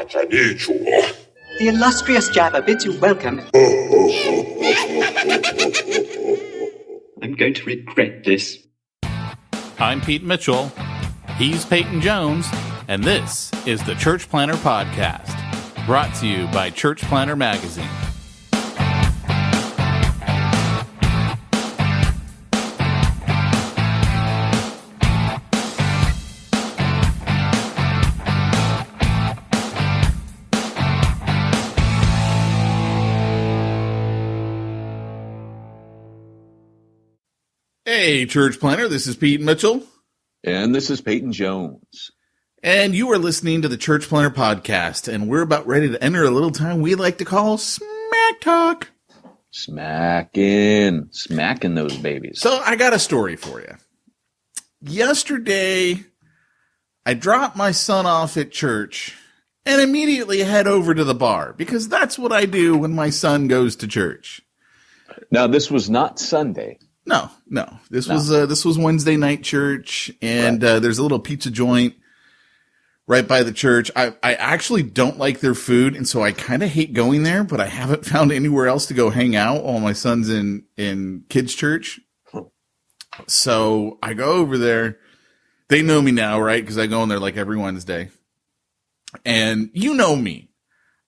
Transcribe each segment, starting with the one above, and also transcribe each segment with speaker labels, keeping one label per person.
Speaker 1: The illustrious Jabba bids you welcome. I'm going to regret this.
Speaker 2: I'm Pete Mitchell. He's Peyton Jones. And this is the Church Planter Podcast, brought to you by Church Planter Magazine. Hey, Church Planter, this is Pete Mitchell.
Speaker 3: And this is Peyton Jones.
Speaker 2: And you are listening to the Church Planter Podcast, and we're about ready to enter a little time we like to call Smack Talk.
Speaker 3: Smacking those babies.
Speaker 2: So I got a story for you. Yesterday, I dropped my son off at church and immediately head over to the bar, because that's what I do when my son goes to church.
Speaker 3: Now, this was not Sunday.
Speaker 2: No. This was Wednesday night church, and
Speaker 3: Right.
Speaker 2: There's a little pizza joint right by the church. I actually don't like their food, and so I kind of hate going there, but I haven't found anywhere else to go hang out while my son's in kids' church. So I go over there. They know me now, right? Because I go in there like every Wednesday. And you know me.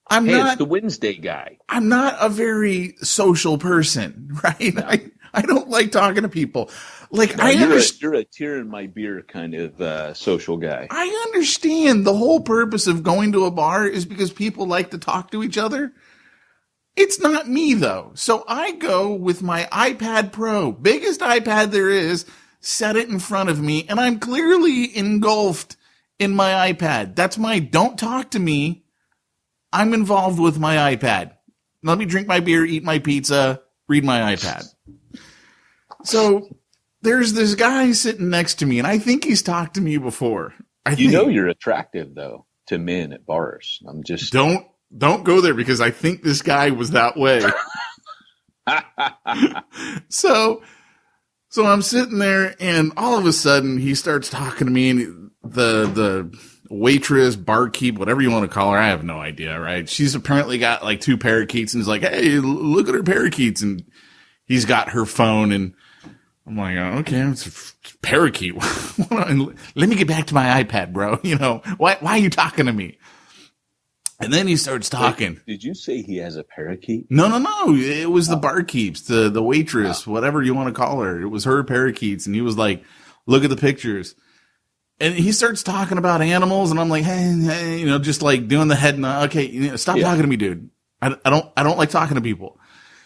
Speaker 3: It's the Wednesday guy.
Speaker 2: I'm not a very social person, right?
Speaker 3: No.
Speaker 2: I don't like talking to people. Like,
Speaker 3: No, you're a tear in my beer kind of social guy.
Speaker 2: I understand the whole purpose of going to a bar is because people like to talk to each other. It's not me, though. So I go with my iPad Pro, biggest iPad there is, set it in front of me, and I'm clearly engulfed in my iPad. That's my don't talk to me. I'm involved with my iPad. Let me drink my beer, eat my pizza, read my iPad. So there's this guy sitting next to me, and I think he's talked to me before.
Speaker 3: You know you're attractive, though, to men at bars. I'm just...
Speaker 2: Don't go there, because I think this guy was that way. So I'm sitting there, and all of a sudden he starts talking to me, and the waitress, barkeep, whatever you want to call her, I have no idea, right? She's apparently got like 2 parakeets, and he's like, "Hey, look at her parakeets," and he's got her phone, and I'm like, "Okay, it's a parakeet. Let me get back to my iPad, bro. You know, why are you talking to me?" And then he starts talking.
Speaker 3: Wait, did you say he has a parakeet?
Speaker 2: No. It was the barkeeps, the waitress, whatever you want to call her. It was her parakeets. And he was like, "Look at the pictures." And he starts talking about animals, and I'm like, hey, you know, just like doing the head nod. Okay, stop talking to me, dude. I don't like talking to people.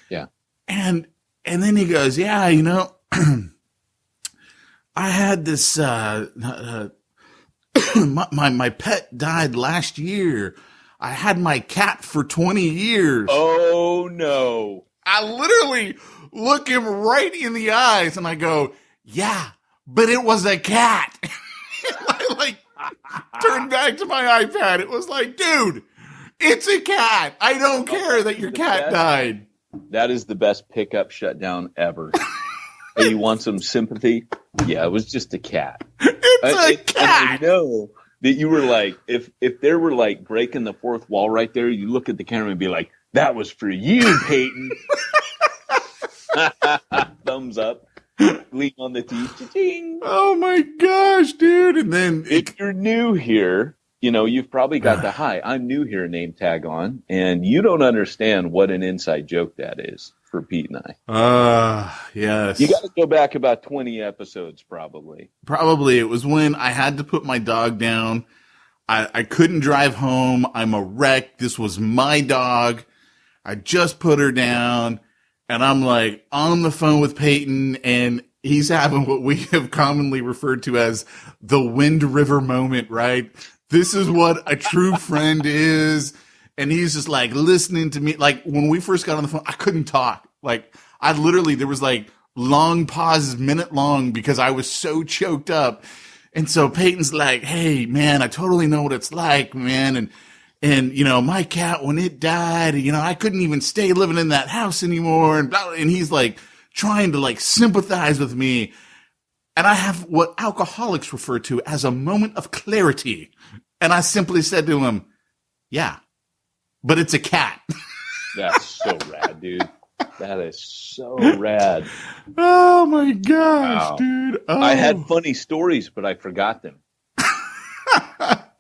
Speaker 3: Yeah.
Speaker 2: And then he goes, "Yeah, you know, I had this, my pet died last year. I had my cat for 20 years.
Speaker 3: Oh, no.
Speaker 2: I literally look him right in the eyes, and I go, "Yeah, but it was a cat." I like turned back to my iPad. It was like, dude, it's a cat. I don't care that your cat died.
Speaker 3: That is the best pickup shutdown ever. Hey, you want some sympathy? Yeah, it was just a cat.
Speaker 2: It's a cat.
Speaker 3: And I know that you were like, if there were like breaking the fourth wall right there, you look at the camera and be like, "That was for you, Peyton." Thumbs up. Lean on the teeth. Cha-ching.
Speaker 2: Oh my gosh, dude. And then
Speaker 3: if you're new here, you know, you've probably got the "Hi, I'm new here" name tag on, and you don't understand what an inside joke that is for Pete and I.
Speaker 2: Yes.
Speaker 3: You got to go back about 20 episodes, probably.
Speaker 2: Probably. It was when I had to put my dog down. I couldn't drive home. I'm a wreck. This was my dog. I just put her down. And I'm like on the phone with Peyton, and he's having what we have commonly referred to as the Wind River moment, right? This is what a true friend is. And he's just like listening to me. Like when we first got on the phone, I couldn't talk. Like there was like long pauses, minute long, because I was so choked up. And so Peyton's like, "Hey man, I totally know what it's like, man. And, you know, my cat, when it died, you know, I couldn't even stay living in that house anymore." And blah, and he's like trying to like sympathize with me. And I have what alcoholics refer to as a moment of clarity. And I simply said to him, Yeah. But it's a cat.
Speaker 3: That's so rad, dude. That is so rad.
Speaker 2: Oh my gosh,
Speaker 3: Wow.
Speaker 2: dude. Oh.
Speaker 3: I had funny stories, but I forgot them.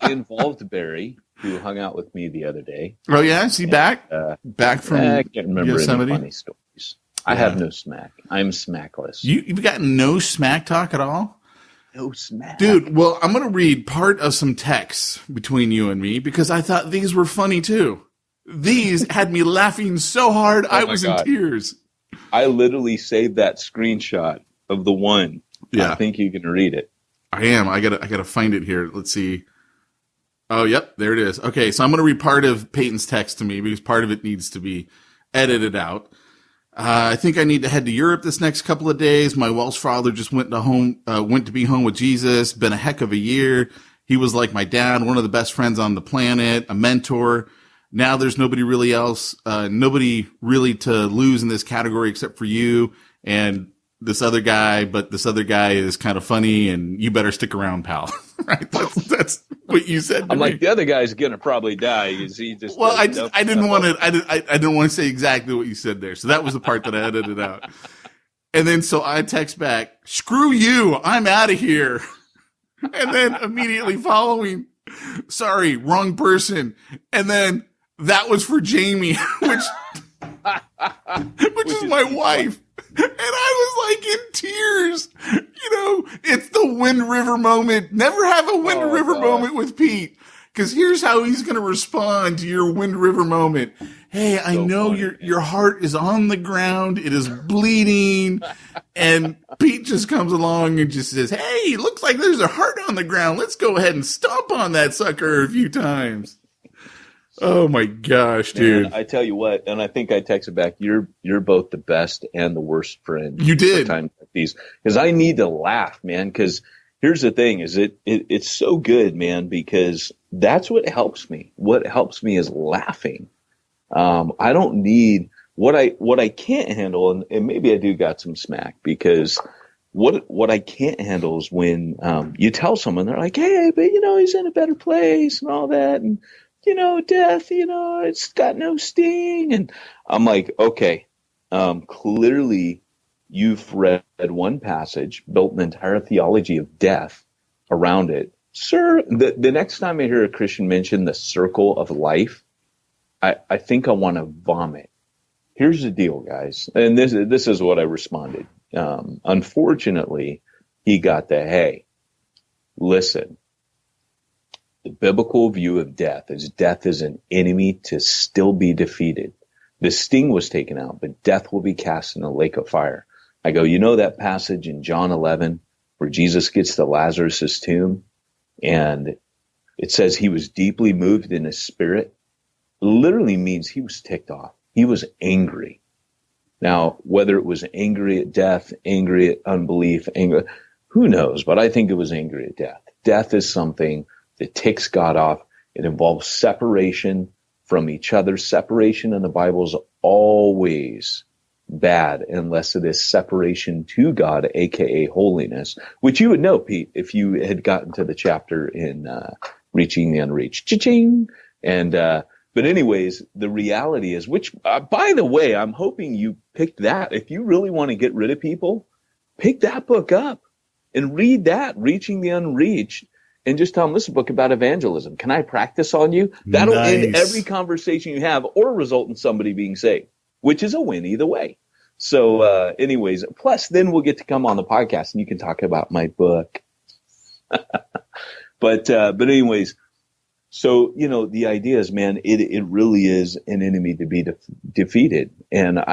Speaker 3: It involved Barry, who hung out with me the other day.
Speaker 2: Oh yeah, is he back? Back from
Speaker 3: I can't remember
Speaker 2: Yosemite?
Speaker 3: any funny stories. I have no smack. I'm smackless.
Speaker 2: You've got no smack talk at all?
Speaker 3: No smack.
Speaker 2: Dude, well, I'm going to read part of some texts between you and me because I thought these were funny too. These had me laughing so hard I was in tears.
Speaker 3: I literally saved that screenshot of the one.
Speaker 2: Yeah.
Speaker 3: I think you can read it.
Speaker 2: I am. I gotta find it here. Let's see. Oh, yep, there it is. Okay, so I'm going to read part of Peyton's text to me because part of it needs to be edited out. I think I need to head to Europe this next couple of days. My Welsh father just went to be home with Jesus. Been a heck of a year. He was like my dad, one of the best friends on the planet, a mentor. Now there's nobody really else, nobody really to lose in this category except for you and this other guy. But this other guy is kind of funny, and you better stick around, pal. Right? That's what you said.
Speaker 3: I'm like, the other guy's gonna probably die. He just
Speaker 2: I didn't want to say exactly what you said there. So that was the part that I edited out. And then so I text back, "Screw you, I'm out of here." And then immediately following, "Sorry, wrong person." And then that was for Jamie, which is my wife. And I was like in tears. You know, it's the Wind River moment. Never have a Wind River moment with Pete. Because here's how he's going to respond to your Wind River moment. "Hey, I know your heart is on the ground. It is bleeding." And Pete just comes along and just says, "Hey, looks like there's a heart on the ground. Let's go ahead and stomp on that sucker a few times." Oh my gosh, dude.
Speaker 3: Man, I tell you what, and I think I texted back, you're both the best and the worst friend.
Speaker 2: You did.
Speaker 3: For times like these. Because I need to laugh, man. Because here's the thing, is it's so good, man, because that's what helps me. What helps me is laughing. I don't need what I can't handle, and maybe I do got some smack, because what I can't handle is when you tell someone, they're like, "Hey, but he's in a better place and all that, and death, it's got no sting." And I'm like, okay, clearly you've read one passage, built an entire theology of death around it. Sir, the next time I hear a Christian mention the circle of life, I think I want to vomit. Here's the deal, guys. And this is what I responded. Unfortunately, he got the, "Hey, listen, the biblical view of death is an enemy to still be defeated. The sting was taken out, but death will be cast in a lake of fire." I go, that passage in John 11 where Jesus gets to Lazarus' tomb and it says he was deeply moved in his spirit? Literally means he was ticked off. He was angry. Now, whether it was angry at death, angry at unbelief, angry, who knows? But I think it was angry at death. Death is something that ticks God off. It involves separation from each other. Separation in the Bible is always bad unless it is separation to God, aka holiness, which you would know, Pete, if you had gotten to the chapter in Reaching the Unreached. Cha-ching! And but anyways, the reality is, which by the way, I'm hoping you picked that. If you really want to get rid of people, pick that book up and read that, Reaching the Unreached. And just tell them, this is a book about evangelism. Can I practice on you? That'll end every conversation you have or result in somebody being saved, which is a win either way. So anyways, plus then we'll get to come on the podcast and you can talk about my book. But anyways, so, the idea is, man, it really is an enemy to be defeated. And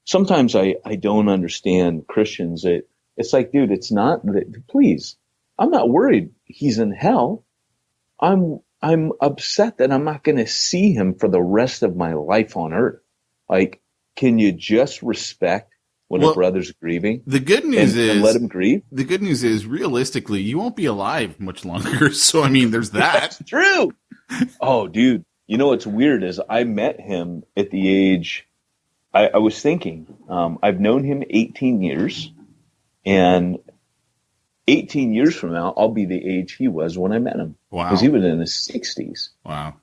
Speaker 3: sometimes I don't understand Christians. It's like, dude, it's not that, please. I'm not worried he's in hell. I'm upset that I'm not going to see him for the rest of my life on earth. Like, can you just respect when a brother's grieving?
Speaker 2: The good news is,
Speaker 3: and let him grieve.
Speaker 2: The good news is, realistically, you won't be alive much longer. So, I mean, there's that.
Speaker 3: That's true. Oh, dude. What's weird is I met him at the age, I was thinking, I've known him 18 years, and 18 years from now, I'll be the age he was when I met him.
Speaker 2: Wow.
Speaker 3: Because he was in his 60s.
Speaker 2: Wow.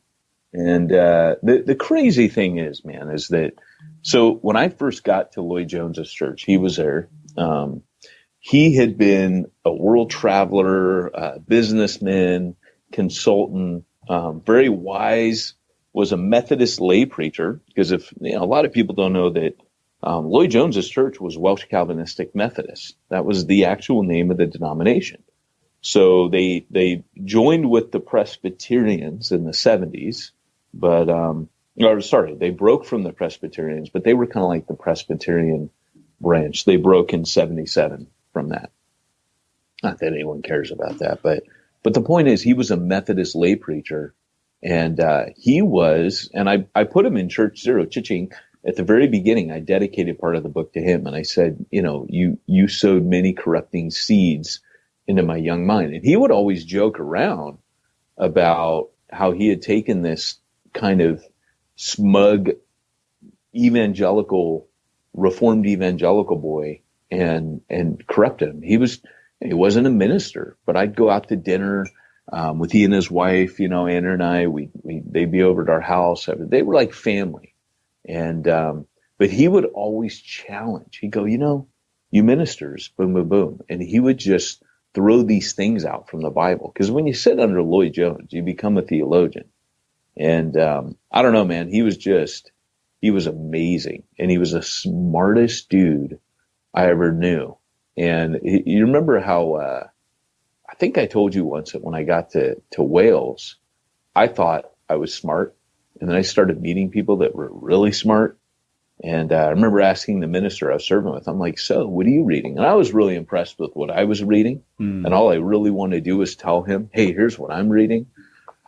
Speaker 3: And the crazy thing is, man, is that so when I first got to Lloyd Jones's church, he was there. He had been a world traveler, businessman, consultant, very wise, was a Methodist lay preacher. Because if a lot of people don't know that Lloyd Jones's church was Welsh Calvinistic Methodist. That was the actual name of the denomination. So they joined with the Presbyterians in the 70s, but they broke from the Presbyterians, but they were kind of like the Presbyterian branch. They broke in 77 from that. Not that anyone cares about that, but the point is he was a Methodist lay preacher, and he was, and I put him in Church Zero, cha-ching. At the very beginning, I dedicated part of the book to him, and I said, you sowed many corrupting seeds into my young mind. And he would always joke around about how he had taken this kind of smug reformed evangelical boy and corrupted him. He wasn't a minister, but I'd go out to dinner with he and his wife, Anna and I, they'd be over at our house. They were like family. And, but he would always challenge. He'd go, you ministers, boom, boom, boom. And he would just throw these things out from the Bible. Because when you sit under Lloyd Jones, you become a theologian. And I don't know, man, he was amazing. And he was the smartest dude I ever knew. And you remember how, I think I told you once that when I got to Wales, I thought I was smart. And then I started meeting people that were really smart. And I remember asking the minister I was serving with, I'm like, so what are you reading? And I was really impressed with what I was reading. And all I really wanted to do was tell him, hey, here's what I'm reading.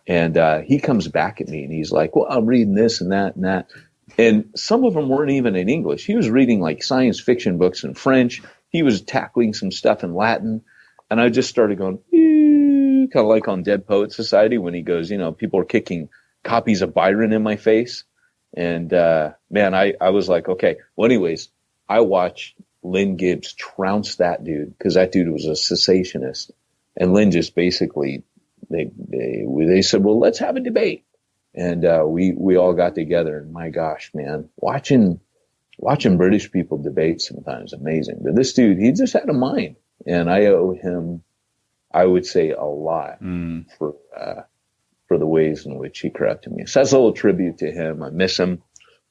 Speaker 3: And he comes back at me and he's like, well, I'm reading this and that and that. And some of them weren't even in English. He was reading like science fiction books in French. He was tackling some stuff in Latin. And I just started going, kind of like on Dead Poet Society when he goes, people are kicking copies of Byron in my face. And, man, I was like, okay. Well, anyways, I watched Lynn Gibbs trounce that dude because that dude was a cessationist. And Lynn just basically, they said, well, let's have a debate. And, we all got together, and my gosh, man, watching British people debate sometimes amazing. But this dude, he just had a mind, and I owe him, I would say, a lot for the ways in which he corrected me. So that's a little tribute to him. I miss him.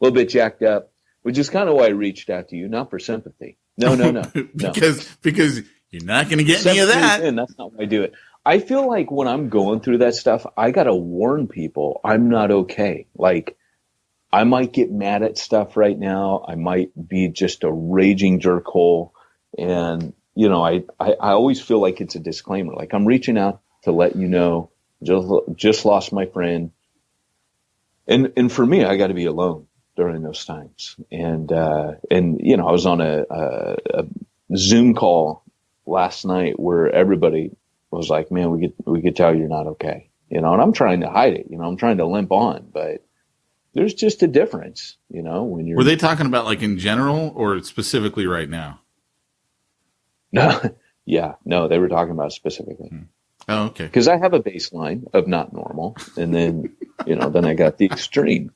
Speaker 3: A little bit jacked up, which is kind of why I reached out to you, not for sympathy. No.
Speaker 2: because you're not going to get any of that.
Speaker 3: And that's not why I do it. I feel like when I'm going through that stuff, I got to warn people I'm not okay. Like, I might get mad at stuff right now. I might be just a raging jerkhole. And, I always feel like it's a disclaimer. Like, I'm reaching out to let you know, just lost my friend. And for me, I got to be alone during those times. And I was on a Zoom call last night where everybody was like, man, we could tell you're not okay. And I'm trying to hide it. I'm trying to limp on, but there's just a difference, when you're.
Speaker 2: Were they talking about like in general or specifically right now?
Speaker 3: No. Yeah, no, they were talking about specifically.
Speaker 2: Oh, okay.
Speaker 3: Because I have a baseline of not normal, and then, then I got the extreme.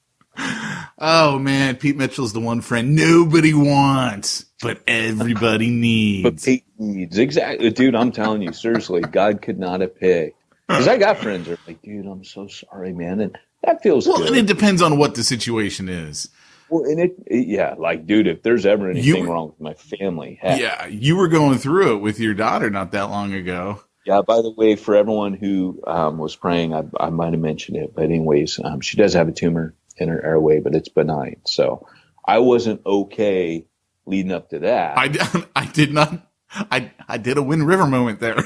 Speaker 2: Oh, man, Pete Mitchell's the one friend nobody wants, but everybody needs.
Speaker 3: But Pete needs. Exactly. Dude, I'm telling you, seriously, God could not have picked. Because I got friends that are like, dude, I'm so sorry, man. And that feels good.
Speaker 2: Well, and it depends on what the situation is.
Speaker 3: Well, and like, dude, if there's ever anything wrong with my family. Heck.
Speaker 2: Yeah, you were going through it with your daughter not that long ago.
Speaker 3: Yeah, by the way, for everyone who was praying, I might have mentioned it, but anyways, she does have a tumor in her airway, but it's benign. So I wasn't okay leading up to that.
Speaker 2: I did not. I did a Wind River moment there.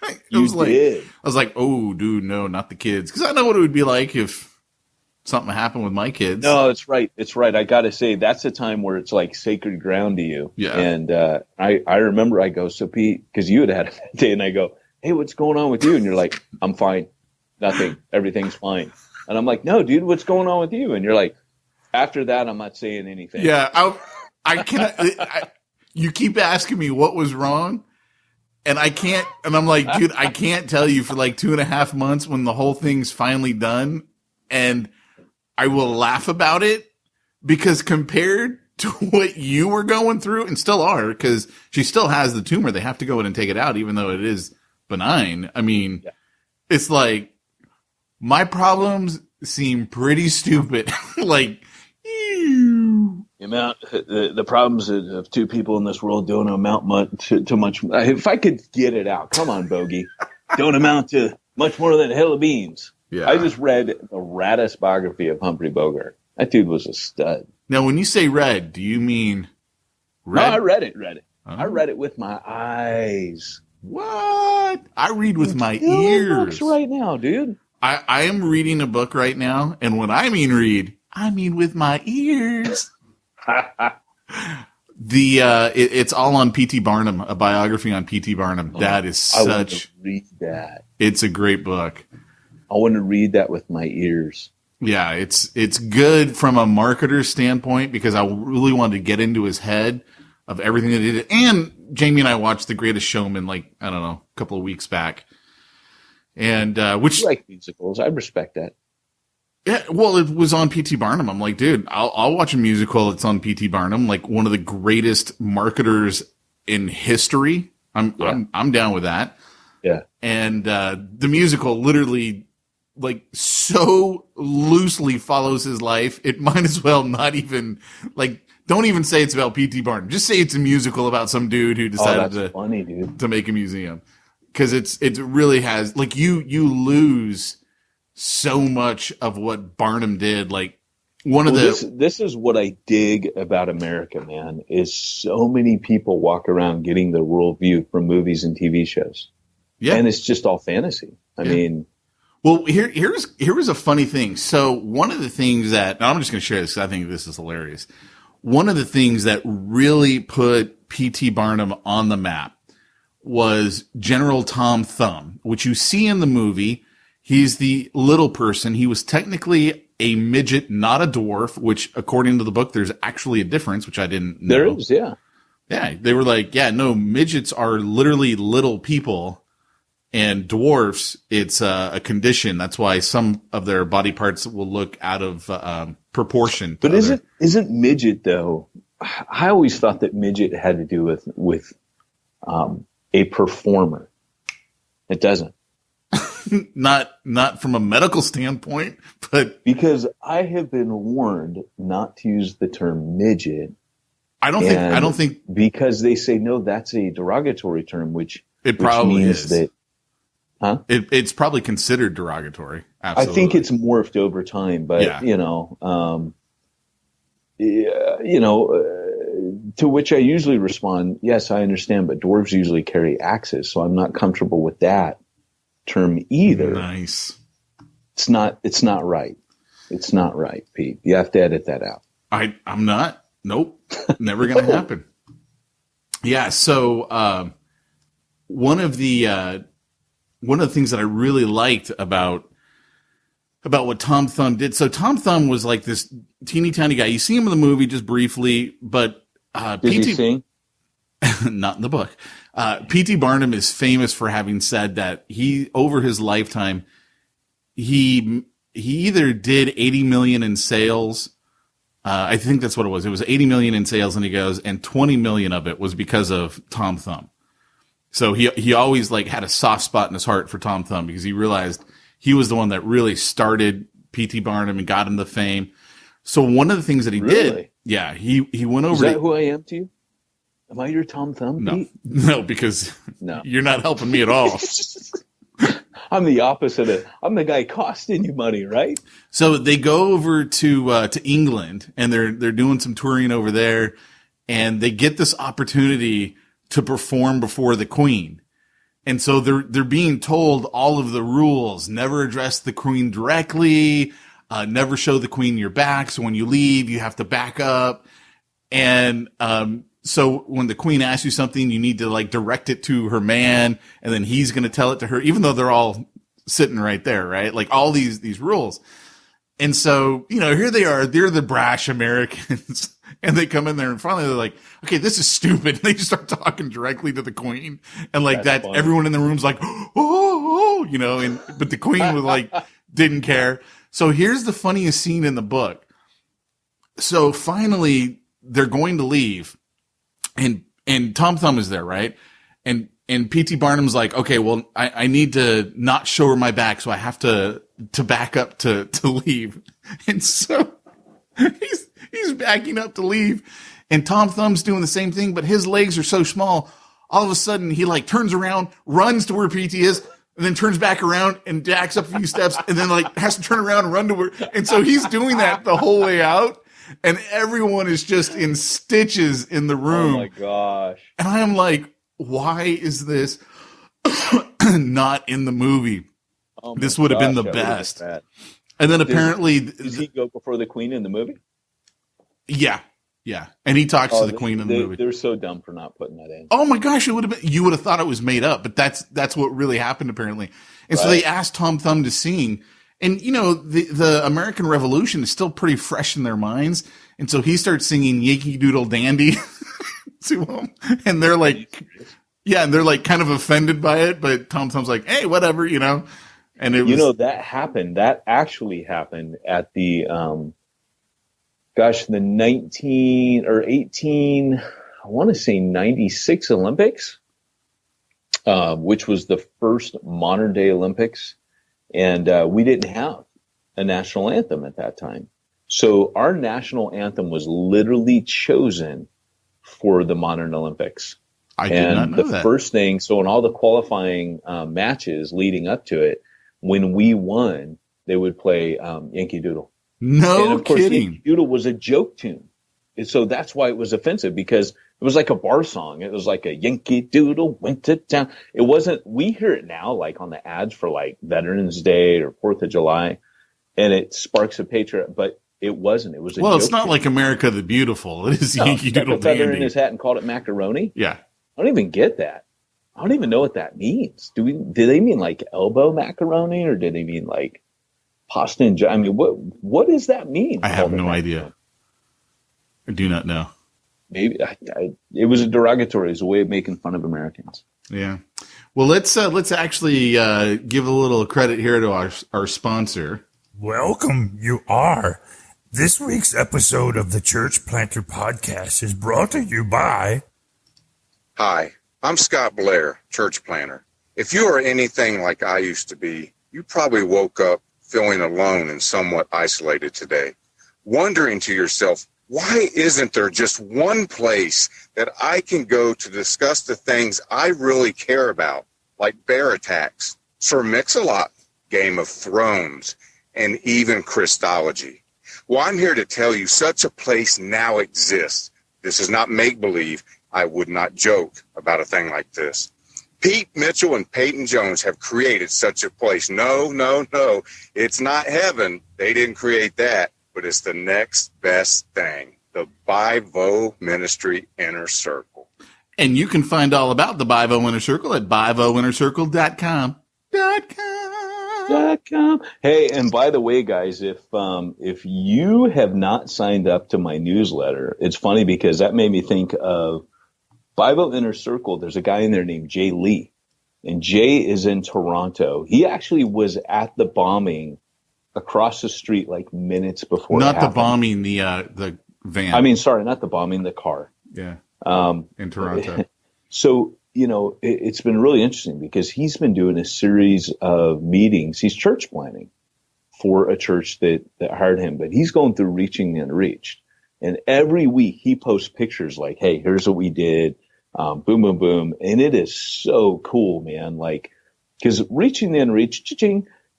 Speaker 2: I was like, oh, dude, no, not the kids. Because I know what it would be like if something happened with my kids.
Speaker 3: No, it's right. It's right. I got to say, that's a time where it's like sacred ground to you.
Speaker 2: Yeah.
Speaker 3: And I remember I go, so Pete, because you had a bad day, and I go, hey, what's going on with you? And you're like, I'm fine. Nothing. Everything's fine. And I'm like, no, dude, what's going on with you? And you're like, after that, I'm not saying anything.
Speaker 2: Yeah. I can't. You keep asking me what was wrong. And I can't. And I'm like, dude, I can't tell you for like 2.5 months when the whole thing's finally done. And I will laugh about it because compared to what you were going through and still are, because she still has the tumor. They have to go in and take it out, even though it is benign. I mean, It's like my problems seem pretty stupid. Like,
Speaker 3: the problems of two people in this world don't amount to much. If I could get it out, come on, Bogey, don't amount to much more than a hill of beans.
Speaker 2: Yeah.
Speaker 3: I just read the raddest biography of Humphrey Bogart. That dude was a stud.
Speaker 2: Now, when you say read, do you mean read?
Speaker 3: No, I read it.
Speaker 2: Oh.
Speaker 3: I read it with my eyes.
Speaker 2: What? I read with my ears
Speaker 3: books right now, dude.
Speaker 2: I am reading a book right now, and when I mean read, I mean with my ears. It's all on P.T. Barnum, a biography on P.T. Barnum. That is such.
Speaker 3: I want to read that.
Speaker 2: It's a great book.
Speaker 3: I want to read that with my ears.
Speaker 2: Yeah, it's good from a marketer's standpoint because I really wanted to get into his head of everything that he did. And Jamie and I watched The Greatest Showman, like, I don't know, a couple of weeks back. And, which.
Speaker 3: I like musicals. I respect that.
Speaker 2: Yeah, well, it was on P.T. Barnum. I'm like, dude, I'll watch a musical that's on P.T. Barnum, like one of the greatest marketers in history. I'm down with that.
Speaker 3: Yeah.
Speaker 2: And, the musical literally, like, so loosely follows his life. It might as well not even, like, don't even say it's about P.T. Barnum. Just say it's a musical about some dude who decided
Speaker 3: funny, dude.
Speaker 2: to make a museum. Cause it really has, like, you lose so much of what Barnum did. Like
Speaker 3: this is what I dig about America, man, is so many people walk around getting their worldview from movies and TV shows. Yeah. And it's just all fantasy. I mean,
Speaker 2: well, here was a funny thing. So one of the things that, and I'm just going to share this because I think this is hilarious. One of the things that really put P.T. Barnum on the map was General Tom Thumb, which you see in the movie. He's the little person. He was technically a midget, not a dwarf, which according to the book, there's actually a difference, which I didn't know.
Speaker 3: There is, yeah.
Speaker 2: Yeah. They were like, yeah, no, midgets are literally little people, and dwarfs, it's a condition. That's why some of their body parts will look out of proportion.
Speaker 3: But isn't midget though? I always thought that midget had to do with a performer. It doesn't.
Speaker 2: Not from a medical standpoint, but
Speaker 3: because I have been warned not to use the term midget.
Speaker 2: I don't think
Speaker 3: because they say no, that's a derogatory term, which
Speaker 2: probably
Speaker 3: means
Speaker 2: is.
Speaker 3: That, huh?
Speaker 2: It's probably considered derogatory. Absolutely.
Speaker 3: I think it's morphed over time, but to which I usually respond, yes, I understand, but dwarves usually carry axes, so I'm not comfortable with that term either.
Speaker 2: Nice.
Speaker 3: It's not right. It's not right, Pete. You have to edit that out.
Speaker 2: I'm not. Nope. Never going to happen. Yeah. So, one of the things that I really liked about what Tom Thumb did. So Tom Thumb was like this teeny tiny guy. You see him in the movie just briefly, but,
Speaker 3: did he sing?
Speaker 2: Not in the book. P.T. Barnum is famous for having said that over his lifetime, he either did 80 million in sales. I think that's what it was. It was 80 million in sales, and he goes, and 20 million of it was because of Tom Thumb. So he always like had a soft spot in his heart for Tom Thumb because he realized he was the one that really started P.T. Barnum and got him the fame. So one of the things that he did, yeah, he went over.
Speaker 3: Is that who I am to you? Am I your Tom Thumb, Pete?
Speaker 2: No, because you're not helping me at all.
Speaker 3: I'm the opposite. I'm the guy costing you money, right?
Speaker 2: So they go over to England, and they're doing some touring over there, and they get this opportunity to perform before the Queen. And so they're being told all of the rules: never address the Queen directly, never show the Queen your back. So when you leave, you have to back up, and so when the Queen asks you something, you need to like direct it to her man, and then he's going to tell it to her, even though they're all sitting right there, right? Like all these rules. And so, here they are, they're the brash Americans, and they come in there and finally they're like, okay, this is stupid. And they just start talking directly to the Queen. And like that's funny. Everyone in the room's like, but the Queen was like, didn't care. So here's the funniest scene in the book. So finally they're going to leave and Tom Thumb is there, right? And P.T. Barnum's like, okay, well, I need to not show her my back, so I have to back up to leave. And so he's backing up to leave, and Tom Thumb's doing the same thing, but his legs are so small. All of a sudden, he like turns around, runs to where P.T. is, and then turns back around and backs up a few steps, and then like has to turn around and run to where. And so he's doing that the whole way out, and everyone is just in stitches in the room.
Speaker 3: Oh my gosh!
Speaker 2: And I am like, why is this not in the movie?
Speaker 3: Oh
Speaker 2: this would have been the best. And then apparently,
Speaker 3: does he go before the Queen in the movie?
Speaker 2: Yeah. And he talks to the Queen in the movie.
Speaker 3: They're so dumb for not putting that in.
Speaker 2: Oh my gosh, it would have been. You would have thought it was made up, but that's what really happened apparently. And so they asked Tom Thumb to sing, and you know the American Revolution is still pretty fresh in their minds, and so he starts singing Yankee Doodle Dandy to them, and they're like, yeah, and they're like kind of offended by it, but Tom Thumb's like, hey, whatever, you know. And it was,
Speaker 3: you know, that happened. That actually happened at the the 19 or 18, I want to say 96 Olympics, which was the first modern day Olympics. And we didn't have a national anthem at that time. So our national anthem was literally chosen for the modern Olympics.
Speaker 2: I did not know that.
Speaker 3: The first thing, so in all the qualifying matches leading up to it, when we won, they would play Yankee Doodle.
Speaker 2: No
Speaker 3: and of course,
Speaker 2: kidding.
Speaker 3: Yankee Doodle was a joke tune. And so that's why it was offensive, because it was like a bar song. It was like a Yankee Doodle went to town. It wasn't, we hear it now like on the ads for like Veterans Day or 4th of July, and it sparks a patriot, but it wasn't. It was a joke
Speaker 2: it's not
Speaker 3: tune.
Speaker 2: Like America the Beautiful. It is Yankee Doodle
Speaker 3: Stuck a feather
Speaker 2: Dandy.
Speaker 3: in his hat and called it macaroni.
Speaker 2: Yeah.
Speaker 3: I don't even get that. I don't even know what that means. Do they mean like elbow macaroni, or did they mean like pasta and I mean, what does that mean?
Speaker 2: I have no idea. I do not know.
Speaker 3: Maybe it was a derogatory. It was a way of making fun of Americans.
Speaker 2: Yeah. Well, let's actually give a little credit here to our sponsor.
Speaker 4: Welcome, you are. This week's episode of the Church Planter Podcast is brought to you by...
Speaker 5: Hi, I'm Scott Blair, church planter. If you are anything like I used to be, you probably woke up feeling alone and somewhat isolated today, wondering to yourself, why isn't there just one place that I can go to discuss the things I really care about, like bear attacks, Sir Mix-a-Lot, Game of Thrones, and even Christology? Well, I'm here to tell you such a place now exists. This is not make-believe. I would not joke about a thing like this. Pete Mitchell and Peyton Jones have created such a place. No. It's not heaven. They didn't create that, but it's the next best thing. The Bivo Ministry Inner Circle.
Speaker 2: And you can find all about the Bivo Inner Circle at bivoinnercircle.com.
Speaker 3: Hey, and by the way, guys, if you have not signed up to my newsletter, it's funny because that made me think of Bible Inner Circle. There's a guy in there named Jay Lee, and Jay is in Toronto. He actually was at the bombing across the street like minutes before.
Speaker 2: Not the bombing, the van.
Speaker 3: I mean, sorry, not the bombing, the car.
Speaker 2: Yeah. In Toronto.
Speaker 3: So, you know, it's been really interesting because he's been doing a series of meetings. He's church planning for a church that hired him, but he's going through reaching the unreached. And every week he posts pictures like, hey, here's what we did. Boom, boom, boom. And it is so cool, man. Like, because Reaching the Unreached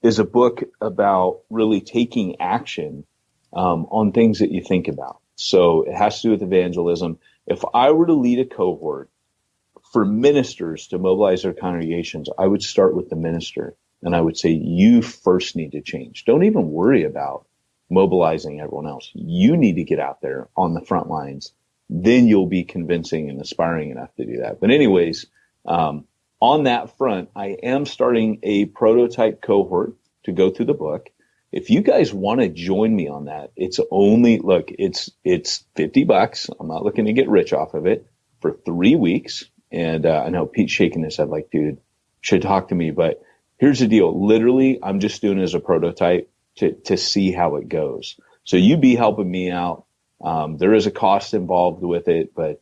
Speaker 3: is a book about really taking action on things that you think about. So it has to do with evangelism. If I were to lead a cohort for ministers to mobilize their congregations, I would start with the minister. And I would say, you first need to change. Don't even worry about mobilizing everyone else. You need to get out there on the front lines. Then you'll be convincing and aspiring enough to do that. But anyways, on that front, I am starting a prototype cohort to go through the book. If you guys want to join me on that, it's $50. I'm not looking to get rich off of it, for 3 weeks. And I know Pete's shaking his head like, dude, should talk to me. But here's the deal. Literally, I'm just doing it as a prototype. to see how it goes. So you be helping me out. There is a cost involved with it, but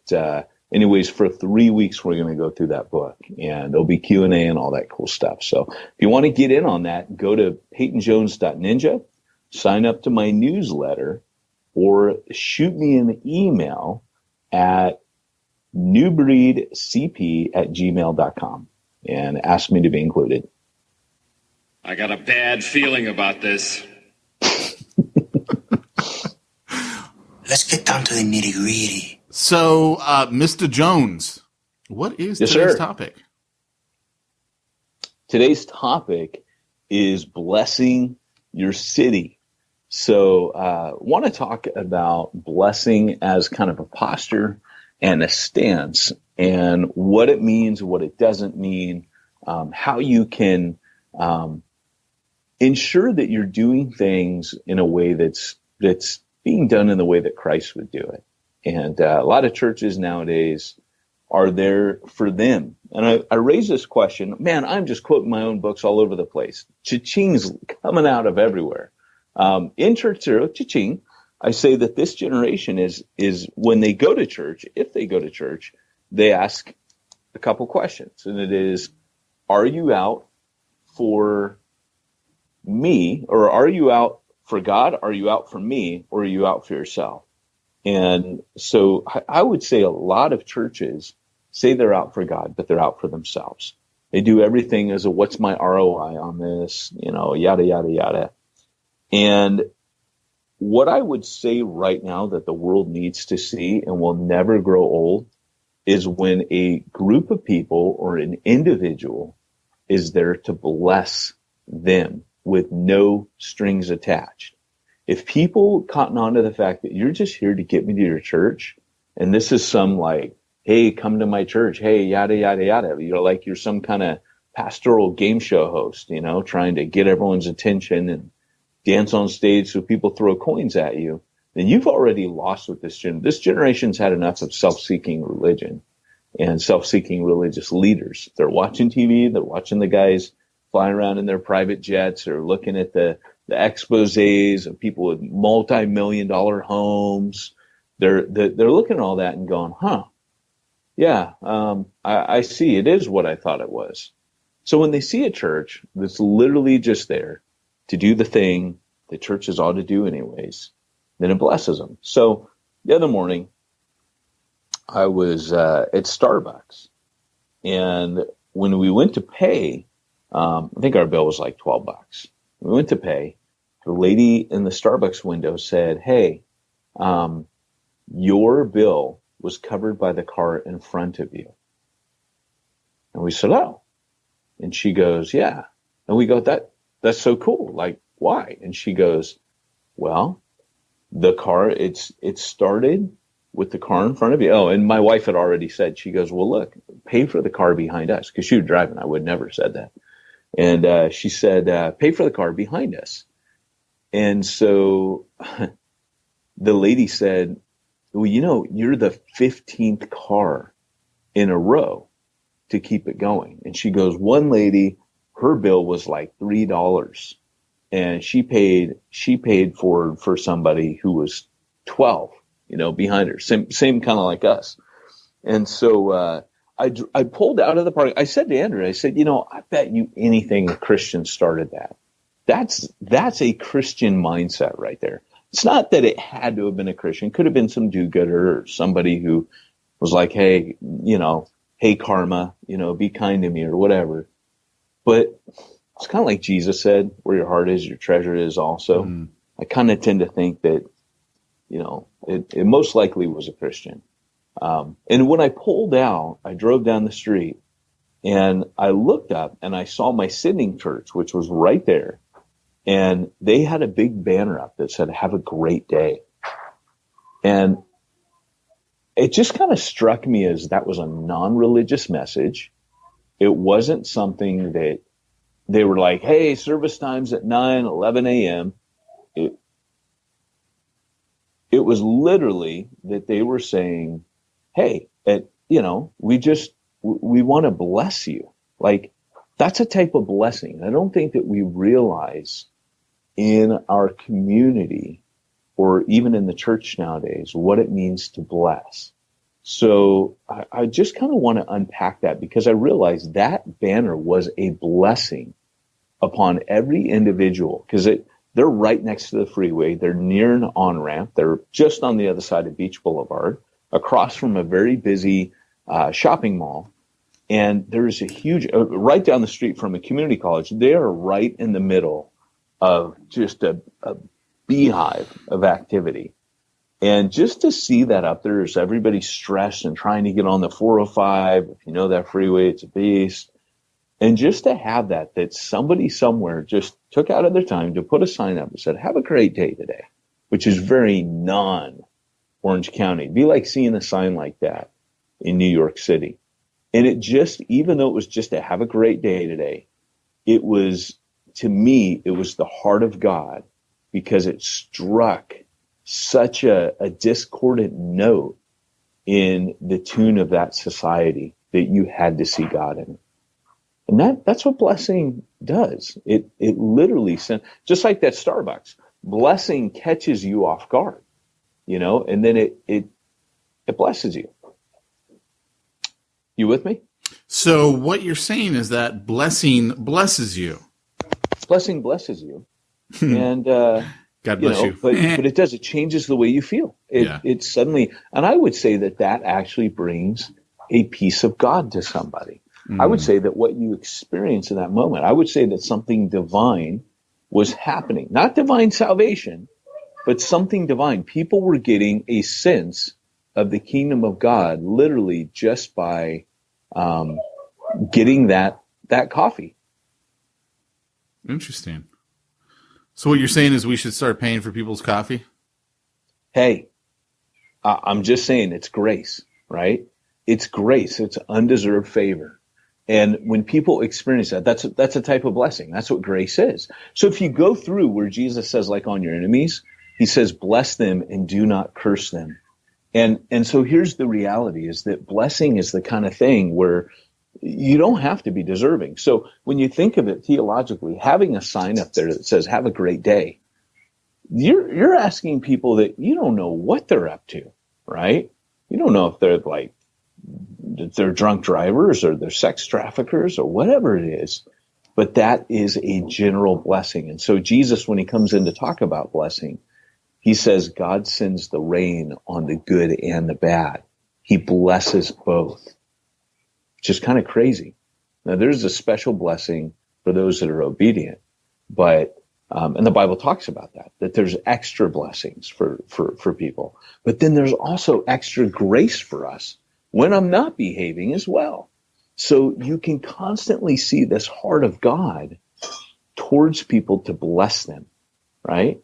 Speaker 3: anyways, for 3 weeks, we're going to go through that book, and there'll be Q&A and all that cool stuff. So if you want to get in on that, go to peytonjones.ninja, sign up to my newsletter, or shoot me an email at newbreedcp@gmail.com and ask me to be included.
Speaker 6: I got a bad feeling about this.
Speaker 7: Let's get down to the nitty-gritty.
Speaker 2: So, Mr. Jones, what is today's topic?
Speaker 3: Today's topic is blessing your city. So, want to talk about blessing as kind of a posture and a stance, and what it means, what it doesn't mean, how you can ensure that you're doing things in a way that's being done in the way that Christ would do it. And a lot of churches nowadays are there for them. And I raise this question, man, I'm just quoting my own books all over the place. Cha-ching's coming out of everywhere. In church zero, cha-ching, I say that this generation is when they go to church, if they go to church, they ask a couple questions. And it is, are you out for me, or are you out for God? Are you out for me, or are you out for yourself? And so I would say a lot of churches say they're out for God, but they're out for themselves. They do everything as a, what's my ROI on this, yada, yada, yada. And what I would say right now that the world needs to see and will never grow old is when a group of people or an individual is there to bless them with no strings attached. If people cotton on to the fact that you're just here to get me to your church, and this is some like, hey, come to my church, hey, yada, yada, yada, like you're some kind of pastoral game show host, trying to get everyone's attention and dance on stage so people throw coins at you, then you've already lost with this generation. This generation's had enough of self-seeking religion and self-seeking religious leaders. They're watching TV, they're watching the guys flying around in their private jets, or looking at the exposés of people with multi-million-dollar homes. They're looking at all that and going, yeah, I see. It is what I thought it was. So when they see a church that's literally just there to do the thing that churches ought to do anyways, then it blesses them. So the other morning, I was at Starbucks, and when we went to pay, I think our bill was like $12. We went to pay. The lady in the Starbucks window said, hey, your bill was covered by the car in front of you. And we said, oh. And she goes, yeah. And we go, that's so cool. Like, why? And she goes, well, the car, it started with the car in front of you. Oh, and my wife had already said, she goes, well, look, pay for the car behind us. Because she was driving. I would never have said that. And she said, pay for the car behind us. And so the lady said, well, you're the 15th car in a row to keep it going. And she goes, one lady, her bill was like $3. And she paid for somebody who was 12, behind her. Same kind of like us. And so, I pulled out of the park. I said to Andrew, I said, I bet you anything a Christian started that. That's a Christian mindset right there. It's not that it had to have been a Christian. Could have been some do-gooder or somebody who was like, hey, hey, karma, be kind to me or whatever. But it's kind of like Jesus said, where your heart is, your treasure is also. Mm. I kind of tend to think that, it most likely was a Christian. And when I pulled out, I drove down the street and I looked up and I saw my sitting church, which was right there. And they had a big banner up that said, have a great day. And it just kind of struck me as that was a non-religious message. It wasn't something that they were like, hey, service time's at 9, 11 a.m. It was literally that they were saying, hey, we want to bless you. Like, that's a type of blessing. I don't think that we realize in our community, or even in the church nowadays, what it means to bless. So I just kind of want to unpack that, because I realized that banner was a blessing upon every individual, because they're right next to the freeway. They're near an on-ramp. They're just on the other side of Beach Boulevard, across from a very busy shopping mall. And there's a huge, right down the street from a community college. They are right in the middle of just a beehive of activity. And just to see that up there as everybody's stressed and trying to get on the 405, if you know that freeway, it's a beast. And just to have that somebody somewhere just took out of their time to put a sign up and said, have a great day today, which is very non-Orange County. It'd be like seeing a sign like that in New York City. And it just, even though it was just to have a great day today, it was, to me, it was the heart of God, because it struck such a discordant note in the tune of that society that you had to see God in it. And that's what blessing does. It literally, just like that Starbucks, blessing catches you off guard, and then it blesses you. You with me?
Speaker 2: So what you're saying is that blessing blesses you.
Speaker 3: Blessing blesses you. And,
Speaker 2: God bless you.
Speaker 3: But it does. It changes the way you feel. It suddenly, and I would say that actually brings a peace of God to somebody. I would say that what you experience in that moment, I would say that something divine was happening. Not divine salvation, but something divine. People were getting a sense of the kingdom of God literally just by getting that coffee.
Speaker 2: Interesting. So what you're saying is we should start paying for people's coffee? Hey,
Speaker 3: I'm just saying it's grace, right? It's grace. It's undeserved favor. And when people experience that, that's a type of blessing. That's what grace is. So if you go through where Jesus says, like, on your enemies, he says, bless them and do not curse them. And so here's the reality, is that blessing is the kind of thing where you don't have to be deserving. So when you think of it theologically, having a sign up there that says, have a great day, you're asking people that you don't know what they're up to, right? You don't know if they're drunk drivers or they're sex traffickers or whatever it is, but that is a general blessing. And so Jesus, when he comes in to talk about blessing, he says God sends the rain on the good and the bad. He blesses both, which is kind of crazy. Now, there's a special blessing for those that are obedient, but and the Bible talks about that there's extra blessings for people. But then there's also extra grace for us when I'm not behaving as well. So you can constantly see this heart of God towards people to bless them, right?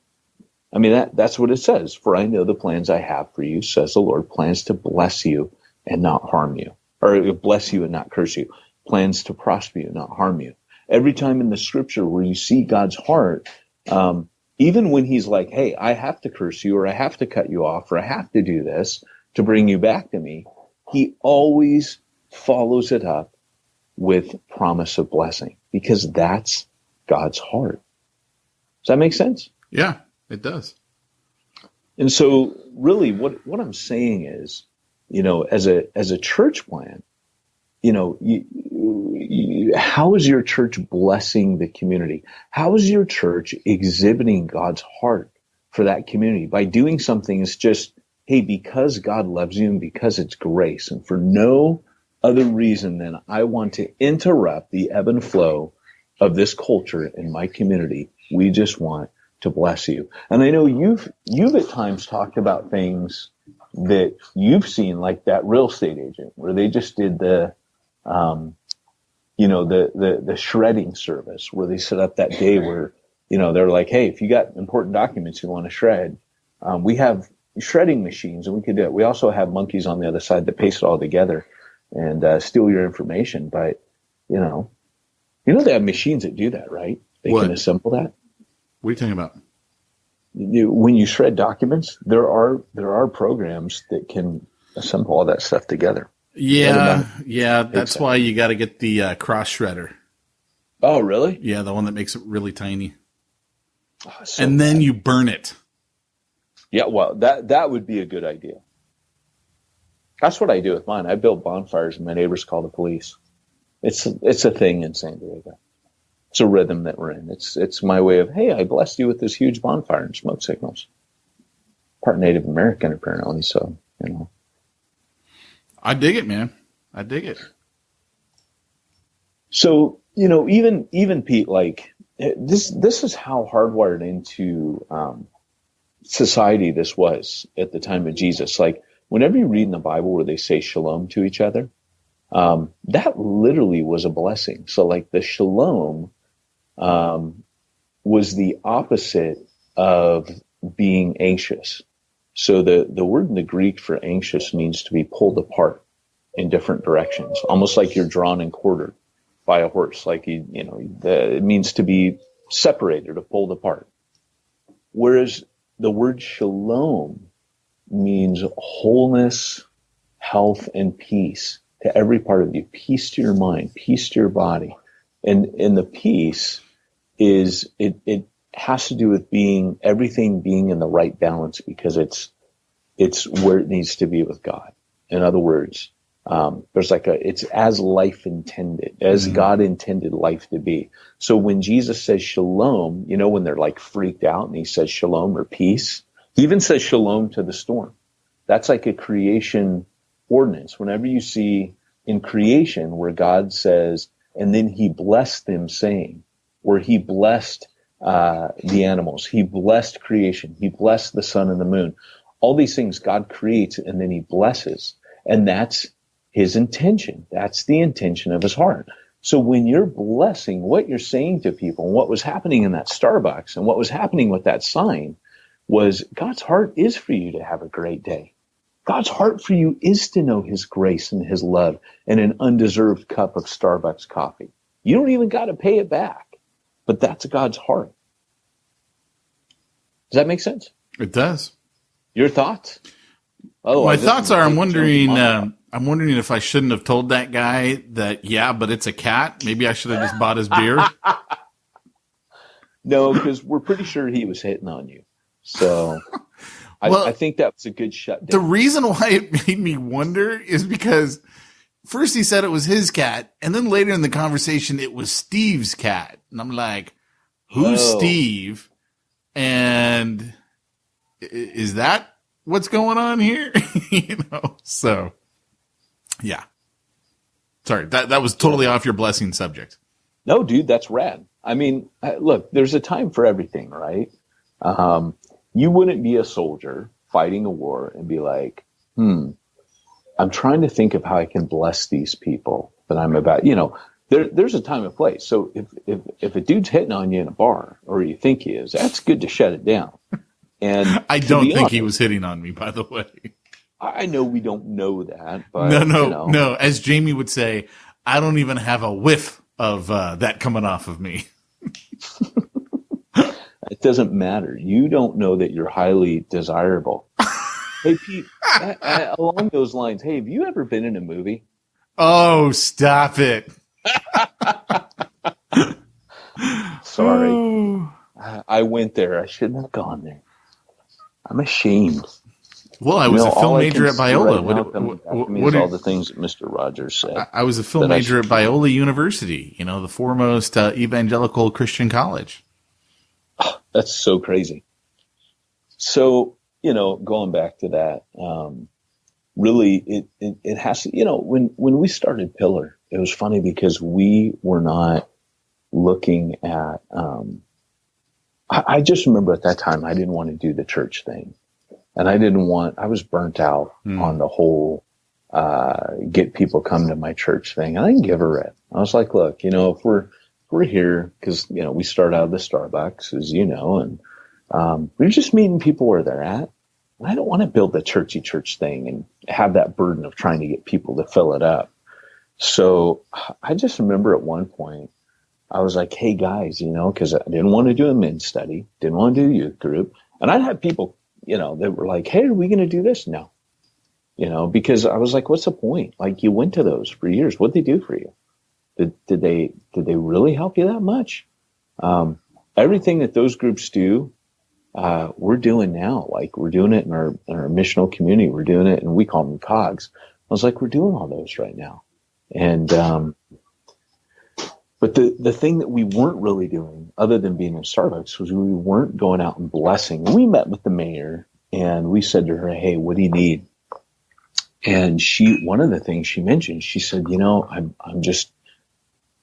Speaker 3: I mean, that's what it says. For I know the plans I have for you, says the Lord, plans to bless you and not harm you, or bless you and not curse you, plans to prosper you, not harm you. Every time in the scripture where you see God's heart, even when he's like, hey, I have to curse you, or I have to cut you off, or I have to do this to bring you back to me, he always follows it up with promise of blessing, because that's God's heart. Does that make sense?
Speaker 2: Yeah, it does.
Speaker 3: And so really what I'm saying is, as a church plan, how is your church blessing the community? How is your church exhibiting God's heart for that community? By doing something that's just, hey, because God loves you and because it's grace, and for no other reason than I want to interrupt the ebb and flow of this culture in my community. We just want to bless you. And I know you've at times talked about things that you've seen, like that real estate agent where they just did the shredding service, where they set up that day where, they're like, hey, if you got important documents you want to shred, we have shredding machines and we could do it. We also have monkeys on the other side that paste it all together and steal your information. But, they have machines that do that, right? They can assemble that.
Speaker 2: What are you talking about?
Speaker 3: When you shred documents, there are programs that can assemble all that stuff together.
Speaker 2: Yeah. That's why you got to get the cross shredder.
Speaker 3: Oh, really?
Speaker 2: Yeah, the one that makes it really tiny.
Speaker 3: So
Speaker 2: and then you burn it.
Speaker 3: Yeah, well, that would be a good idea. That's what I do with mine. I build bonfires and my neighbors call the police. It's a thing in San Diego. It's a rhythm that we're in. It's my way of, hey, I blessed you with this huge bonfire and smoke signals. Part Native American, apparently, so, you know.
Speaker 2: I dig it, man. I dig it.
Speaker 3: So, you know, even Pete, like, this is how hardwired into society this was at the time of Jesus. Like, whenever you read in the Bible where they say shalom to each other, that literally was a blessing. So, like, the shalom was the opposite of being anxious. So the word in the Greek for anxious means to be pulled apart in different directions, almost like you're drawn and quartered by a horse. Like, it means to be separated or pulled apart. Whereas the word shalom means wholeness, health, and peace to every part of you. Peace to your mind, peace to your body. And the peace is, it has to do with everything being in the right balance, because it's where it needs to be with God. In other words, there's it's as life intended, as God intended life to be. So when Jesus says shalom, you know, when they're like freaked out and he says shalom or peace, he even says shalom to the storm. That's like a creation ordinance. Whenever you see in creation where God says, and then he blessed them, saying, where he blessed the animals, he blessed creation, he blessed the sun and the moon. All these things God creates and then he blesses. And that's his intention. That's the intention of his heart. So when you're blessing, what you're saying to people, and what was happening in that Starbucks and what was happening with that sign was, God's heart is for you to have a great day. God's heart for you is to know his grace and his love and an undeserved cup of Starbucks coffee. You don't even got to pay it back, but that's God's heart. Does that make sense?
Speaker 2: It does.
Speaker 3: Your thoughts?
Speaker 2: My thoughts are, I'm wondering if I shouldn't have told that guy that, yeah, but it's a cat. Maybe I should have just bought his beer.
Speaker 3: No, because we're pretty sure he was hitting on you. So I think that was a good shutdown.
Speaker 2: The reason why it made me wonder is because first he said it was his cat, and then later in the conversation it was Steve's cat. And I'm like, who's Steve? And is that what's going on here? So yeah. Sorry, that was totally off your blessing subject.
Speaker 3: No, dude, that's rad. I mean, look, there's a time for everything, right? You wouldn't be a soldier fighting a war and be like, I'm trying to think of how I can bless these people that I'm about, there's a time and place. So if a dude's hitting on you in a bar, or you think he is, that's good to shut it down. And
Speaker 2: I don't think he was hitting on me, by the way.
Speaker 3: I know we don't know that, but
Speaker 2: no. As Jamie would say, I don't even have a whiff of that coming off of me.
Speaker 3: It doesn't matter. You don't know that you're highly desirable. Hey, Pete, along those lines, hey, have you ever been in a movie?
Speaker 2: Oh, stop it.
Speaker 3: Sorry.
Speaker 2: Oh.
Speaker 3: I went there. I shouldn't have gone there. I'm ashamed.
Speaker 2: Well, I was a film major at Biola.
Speaker 3: What are all the things that Mr. Rogers said?
Speaker 2: I was a film major at Biola University, the foremost evangelical Christian college.
Speaker 3: Oh, that's so crazy. So, going back to that, really, it has to, when we started Pillar, it was funny because we were not looking at, I just remember at that time, I didn't want to do the church thing. And I was burnt out on the whole, get people come to my church thing. I didn't give a rip. I was like, look, if we're here, cause, we start out of the Starbucks, as you know, and, we're just meeting people where they're at. And I don't want to build the churchy church thing and have that burden of trying to get people to fill it up. So I just remember at one point, I was like, hey guys, cause I didn't want to do a men's study, didn't want to do a youth group. And I'd have people, that were like, hey, are we going to do this? No, because I was like, what's the point? Like, you went to those for years. What'd they do for you? Did they really help you that much? And everything that those groups do, we're doing now. Like we're doing it in our missional community. We're doing it, and we call them COGs. I was like, we're doing all those right now. And, but the thing that we weren't really doing other than being in Starbucks was we weren't going out and blessing. And we met with the mayor and we said to her, hey, what do you need? And one of the things she mentioned, she said, I'm just,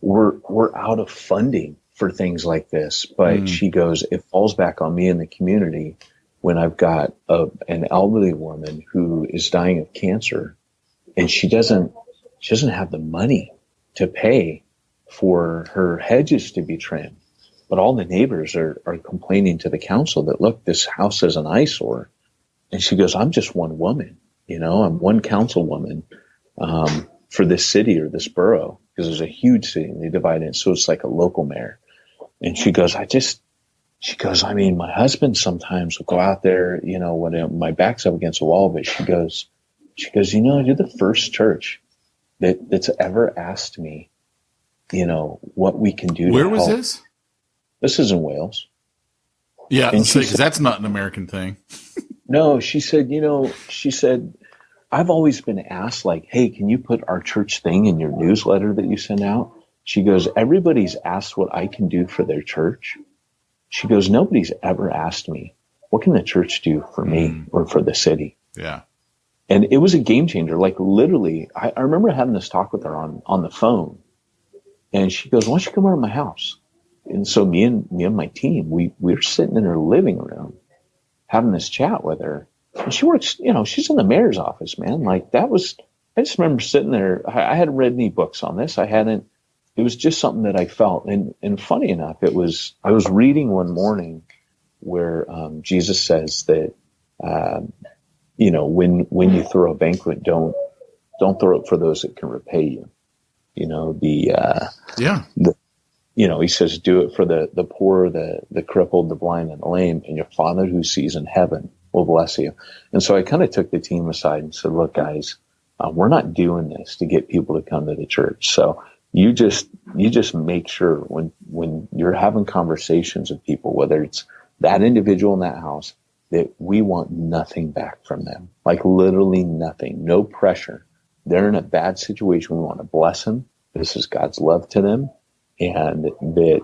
Speaker 3: we're out of funding for things like this. But she goes, it falls back on me in the community when I've got an elderly woman who is dying of cancer and she doesn't have the money to pay for her hedges to be trimmed. But all the neighbors are complaining to the council that, look, this house is an eyesore. And she goes, I'm just one woman, I'm one councilwoman for this city or this borough, because it's a huge city and they divide it. So it's like a local mayor. And she goes, I mean, my husband sometimes will go out there, when my back's up against the wall, but she goes, you're the first church that's ever asked me, what we can do.
Speaker 2: Where was this?
Speaker 3: This is in Wales.
Speaker 2: Yeah, because that's not an American thing.
Speaker 3: No, she said, I've always been asked, like, hey, can you put our church thing in your newsletter that you send out? She goes, everybody's asked what I can do for their church. She goes, nobody's ever asked me, what can the church do for me or for the city?
Speaker 2: Yeah.
Speaker 3: And it was a game changer. Like literally, I remember having this talk with her on the phone. And she goes, why don't you come over to my house? And so me and my team, we were sitting in her living room having this chat with her. And she works, she's in the mayor's office, man. Like I just remember sitting there. I hadn't read any books on this. It was just something that I felt. And funny enough, I was reading one morning where Jesus says that, when you throw a banquet, don't throw it for those that can repay you. He says, do it for the poor, the crippled, the blind, and the lame, and your Father who sees in heaven will bless you. And so I kind of took the team aside and said, look, guys, we're not doing this to get people to come to the church. So you just make sure when you're having conversations with people, whether it's that individual in that house, that we want nothing back from them, like literally nothing, no pressure. They're in a bad situation. We want to bless them. This is God's love to them. And that,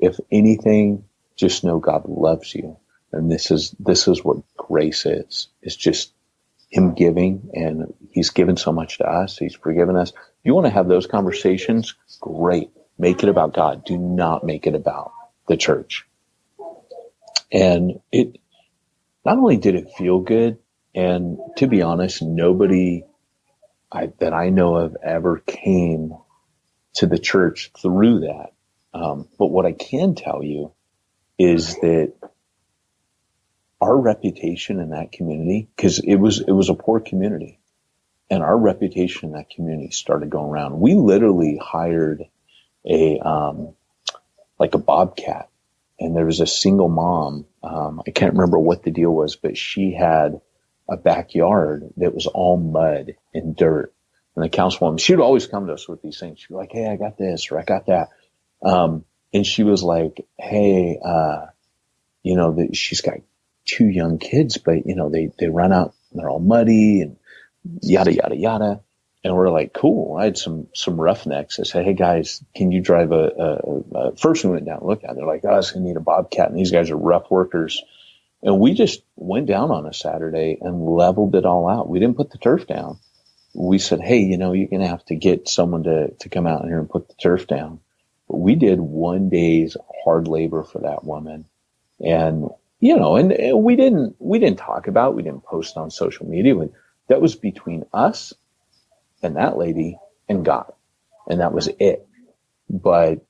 Speaker 3: if anything, just know God loves you. And this is what grace is. It's just him giving, and he's given so much to us. He's forgiven us. If you want to have those conversations, great. Make it about God. Do not make it about the church. And it, not only did it feel good, and to be honest, nobody that I know of ever came to the church through that. But what I can tell you is that our reputation in that community, because it was a poor community, and our reputation in that community started going around. We literally hired a bobcat, and there was a single mom. I can't remember what the deal was, but she had a backyard that was all mud and dirt. And the councilwoman, she would always come to us with these things. She'd be like, hey, I got this, or I got that. And she was like, hey, she's got 2 young kids, but they run out, they're all muddy and yada, yada, yada. And we're like, cool. I had some roughnecks. I said, hey guys, can you drive first we went down and looked at it. They're like, oh, it's going to need a bobcat. And these guys are rough workers. And we just went down on a Saturday and leveled it all out. We didn't put the turf down. We said, hey, you're going to have to get someone to come out here and put the turf down. But we did 1 day's hard labor for that woman. And, and we didn't talk about it. We didn't post on social media. That was between us and that lady and God. And that was it. But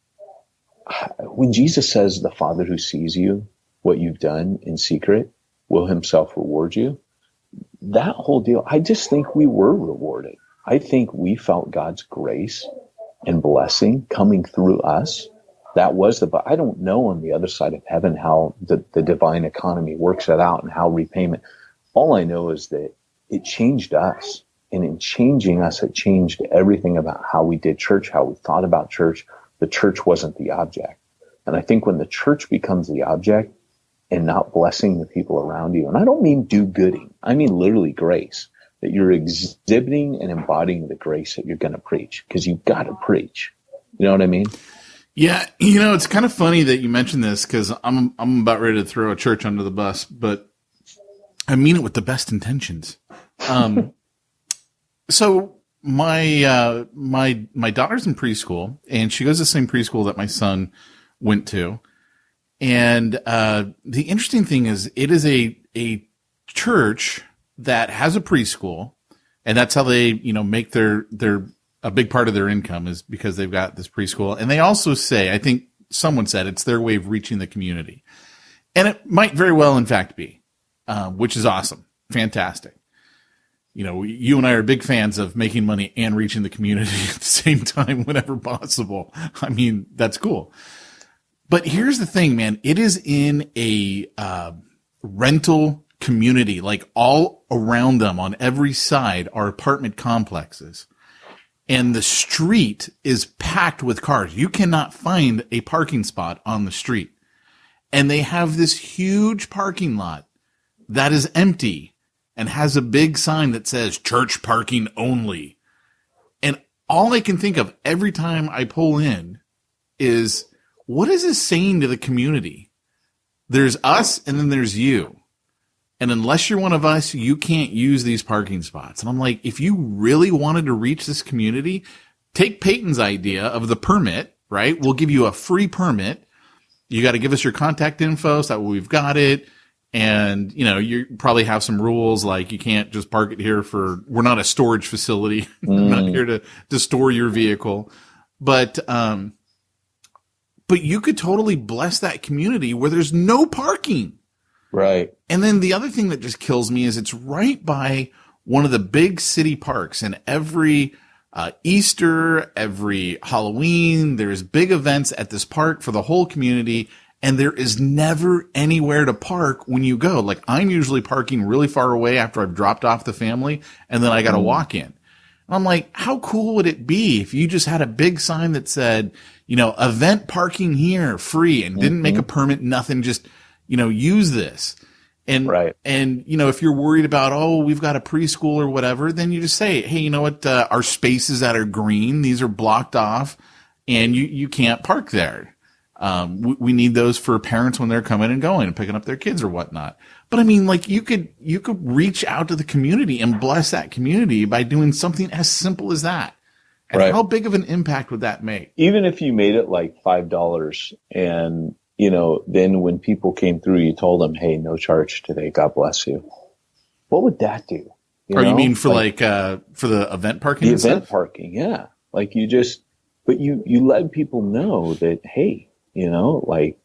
Speaker 3: when Jesus says the Father who sees you, what you've done in secret, will himself reward you, that whole deal, I just think we were rewarded. I think we felt God's grace and blessing coming through us. That was but I don't know on the other side of heaven how the divine economy works that out and how repayment. All I know is that it changed us. And in changing us, it changed everything about how we did church, how we thought about church. The church wasn't the object. And I think when the church becomes the object and not blessing the people around you, and I don't mean do-gooding, I mean literally grace, that you're exhibiting and embodying the grace that you're going to preach, because you've got to preach. You know what I mean?
Speaker 2: Yeah, you know, it's kind of funny that you mentioned this, because I'm about ready to throw a church under the bus, but I mean it with the best intentions. So my daughter's in preschool, and she goes to the same preschool that my son went to. And the interesting thing is, it is a church that has a preschool, and that's how they, you know, make their a big part of their income is because they've got this preschool. And they also say, I think someone said, it's their way of reaching the community. And it might very well, in fact, be, which is awesome. Fantastic. You know, you and I are big fans of making money and reaching the community at the same time whenever possible. I mean, that's cool. But here's the thing, man. It is in a rental community, like all around them on every side are apartment complexes. And the street is packed with cars. You cannot find a parking spot on the street. And they have this huge parking lot that is empty and has a big sign that says church parking only. And all I can think of every time I pull in is, what is this saying to the community? There's us and then there's you. And unless you're one of us, you can't use these parking spots. And I'm like, if you really wanted to reach this community, take Peyton's idea of the permit, right? We'll give you a free permit. You got to give us your contact info so that we've got it. And, you know, you probably have some rules, like you can't just park it here we're not a storage facility. We're not here to store your vehicle. But you could totally bless that community where there's no parking.
Speaker 3: Right.
Speaker 2: And then the other thing that just kills me is it's right by one of the big city parks, and every Easter, every Halloween, there's big events at this park for the whole community, and there is never anywhere to park when you go. Like, I'm usually parking really far away after I've dropped off the family, and then I got to walk in. And I'm like, how cool would it be if you just had a big sign that said, you know, event parking here, free, and didn't make a permit, nothing, just, you know, use this. And,
Speaker 3: right.
Speaker 2: And, you know, if you're worried about, oh, we've got a preschool or whatever, then you just say, hey, you know what? Our spaces that are green, these are blocked off, and you can't park there. We need those for parents when they're coming and going and picking up their kids or whatnot. But I mean, like, you could reach out to the community and bless that community by doing something as simple as that. And
Speaker 3: right.
Speaker 2: How big of an impact would that make?
Speaker 3: Even if you made it like $5 and, you know, then when people came through, you told them, hey, no charge today. God bless you. What would that do?
Speaker 2: You mean for for the event parking?
Speaker 3: The event parking. Yeah. Like but you let people know that, hey, you know, like,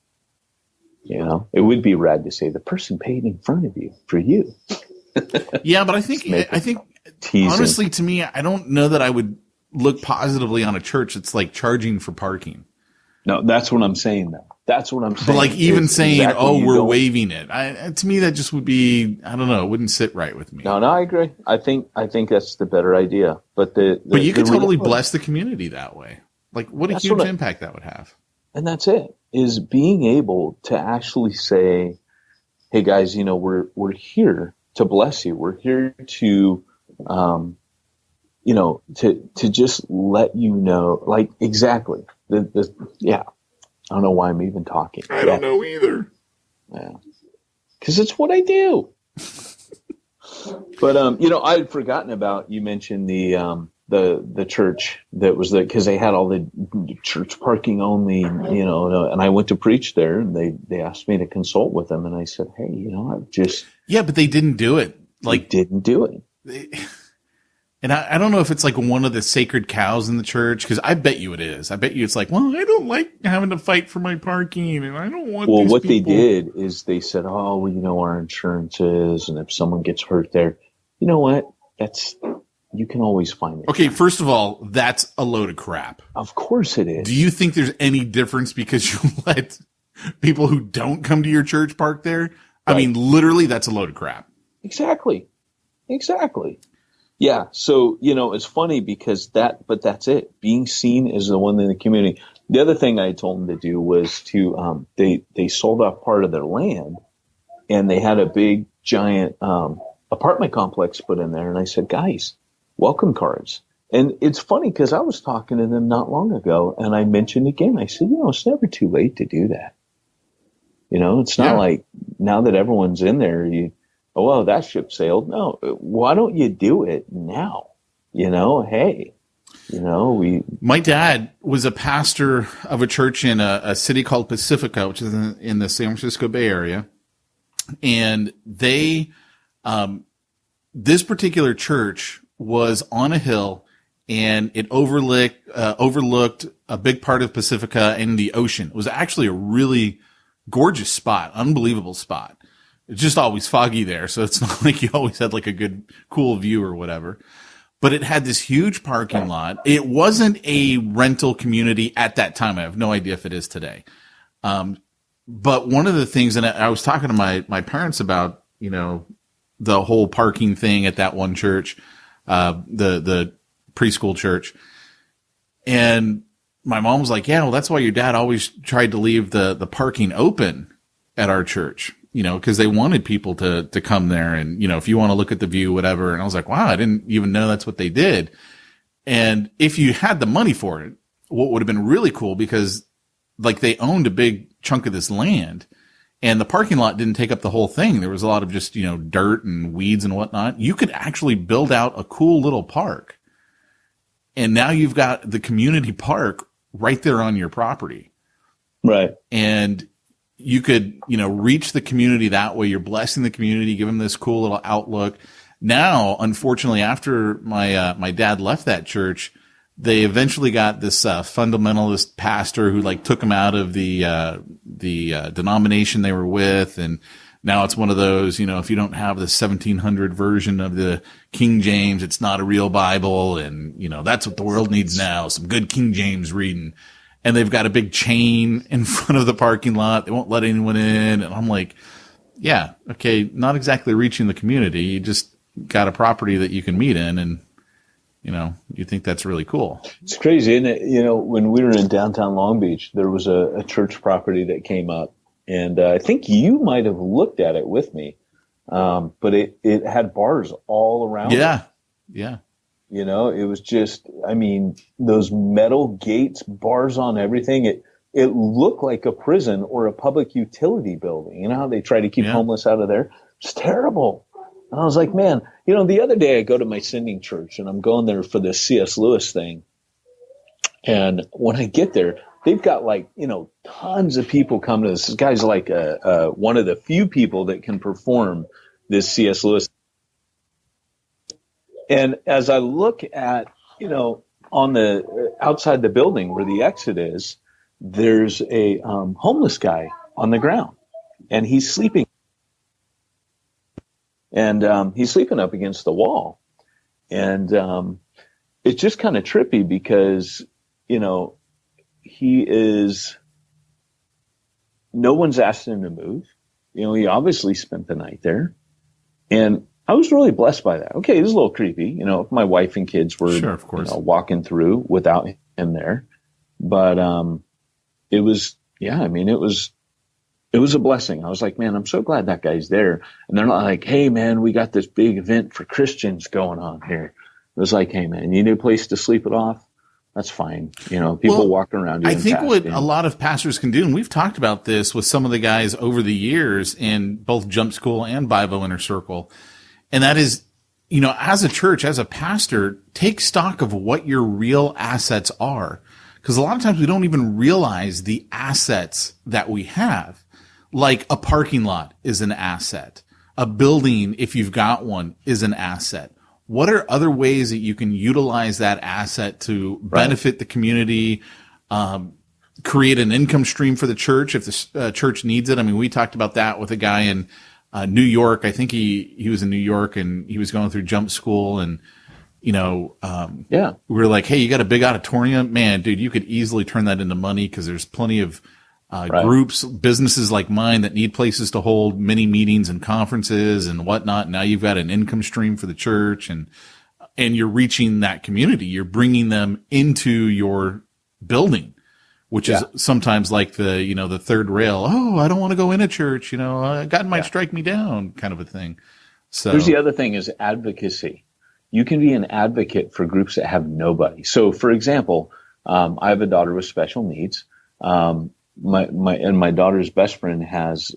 Speaker 3: you know, it would be rad to say the person paid in front of you for you.
Speaker 2: Yeah. But I think
Speaker 3: teasing.
Speaker 2: Honestly, to me, I don't know that I would look positively on a church that's like charging for parking.
Speaker 3: No, that's what I'm saying though. That's what I'm saying.
Speaker 2: But like even saying,
Speaker 3: exactly,
Speaker 2: oh, we're waiving it. To me, that just would be, I don't know, it wouldn't sit right with me.
Speaker 3: No, I agree. I think that's the better idea. But
Speaker 2: you could totally bless the community that way. Like, what a huge impact that would have.
Speaker 3: And that's it, is being able to actually say, hey guys, you know, we're here to bless you. We're here to, you know, to just let you know, like, exactly. Yeah. I don't know why I'm even talking.
Speaker 2: I don't know either.
Speaker 3: Yeah. Because it's what I do. But, you know, I had forgotten about, you mentioned the church that was because they had all the church parking only, you know, and I went to preach there, and they asked me to consult with them, and I said, hey, you know, I've just.
Speaker 2: Yeah, but they didn't do it. Like,
Speaker 3: didn't do it.
Speaker 2: And I don't know if it's like one of the sacred cows in the church, because I bet you it is. I bet you it's like, well, I don't like having to fight for my parking, and I don't want.
Speaker 3: Well,
Speaker 2: these
Speaker 3: what
Speaker 2: people.
Speaker 3: They did is they said, oh, well, you know, our insurance is, and if someone gets hurt there, you know what? You can always find it.
Speaker 2: Okay, first of all, that's a load of crap.
Speaker 3: Of course it is.
Speaker 2: Do you think there's any difference because you let people who don't come to your church park there? Right. I mean, literally, that's a load of crap.
Speaker 3: Exactly. Yeah. So, you know, it's funny because but that's it. Being seen as the one in the community. The other thing I told them to do was to, they sold off part of their land and they had a big giant, apartment complex put in there. And I said, guys, welcome cards. And it's funny because I was talking to them not long ago and I mentioned again, I said, it's never too late to do that. It's not like now that everyone's in there, well, that ship sailed. No, why don't you do it now? Hey,
Speaker 2: my dad was a pastor of a church in a city called Pacifica, which is in the San Francisco Bay Area. And they, this particular church was on a hill and it overlooked a big part of Pacifica and the ocean. It was actually a really gorgeous spot, unbelievable spot. It's just always foggy there. So it's not like you always had like a good, cool view or whatever. But it had this huge parking lot. It wasn't a rental community at that time. I have no idea if it is today. But one of the things, and I was talking to my parents about, the whole parking thing at that one church, the preschool church. And my mom was like, yeah, well, that's why your dad always tried to leave the parking open at our church, because they wanted people to come there. And, if you want to look at the view, whatever. And I was like, wow, I didn't even know that's what they did. And if you had the money for it, what would have been really cool, because like they owned a big chunk of this land and the parking lot didn't take up the whole thing. There was a lot of just, dirt and weeds and whatnot. You could actually build out a cool little park. And now you've got the community park right there on your property.
Speaker 3: Right.
Speaker 2: And you could, reach the community that way. You're blessing the community, give them this cool little outlook. Now, unfortunately, after my dad left that church, they eventually got this fundamentalist pastor who took them out of the denomination they were with, and now it's one of those, if you don't have the 1700 version of the King James, it's not a real Bible, and that's what the world needs now, some good King James reading. And they've got a big chain in front of the parking lot. They won't let anyone in, and I'm like, yeah, okay, not exactly reaching the community. You just got a property that you can meet in, and you think that's really cool.
Speaker 3: It's crazy, isn't it? When we were in downtown Long Beach, there was a church property that came up, and I think you might have looked at it with me, but it had bars all around.
Speaker 2: Yeah,
Speaker 3: it.
Speaker 2: Yeah.
Speaker 3: It was just, those metal gates, bars on everything. It looked like a prison or a public utility building. You know how they try to keep homeless out of there? It's terrible. And I was like, man, the other day I go to my sending church and I'm going there for this C.S. Lewis thing. And when I get there, they've got tons of people come to this. This guy's like one of the few people that can perform this C.S. Lewis. And as I look at, on the outside the building where the exit is, there's a homeless guy on the ground and he's sleeping. And he's sleeping up against the wall. And it's just kind of trippy because, no one's asked him to move. He obviously spent the night there. And I was really blessed by that. Okay, it was a little creepy, if my wife and kids were
Speaker 2: sure, of course.
Speaker 3: Walking through without him there. But it was a blessing. I was like, man, I'm so glad that guy's there. And they're not like, hey, man, we got this big event for Christians going on here. It was like, hey, man, you need a place to sleep it off? That's fine. People walking around doing
Speaker 2: I think what a lot of pastors can do, and we've talked about this with some of the guys over the years in both Jump School and Bible Inner Circle, and that is, as a church, as a pastor, take stock of what your real assets are. Because a lot of times we don't even realize the assets that we have. Like a parking lot is an asset. A building, if you've got one, is an asset. What are other ways that you can utilize that asset to benefit the community, create an income stream for the church if the church needs it? I mean, we talked about that with a guy in New York. I think he was in New York and he was going through Jump School and, we were like, hey, you got a big auditorium? Man, dude, you could easily turn that into money because there's plenty of groups, businesses like mine that need places to hold mini meetings and conferences and whatnot. Now you've got an income stream for the church and you're reaching that community. You're bringing them into your building, which is sometimes like the third rail. Oh, I don't want to go in a church. God might strike me down kind of a thing. So
Speaker 3: here's the other thing is advocacy. You can be an advocate for groups that have nobody. So for example, I have a daughter with special needs. My daughter's best friend has,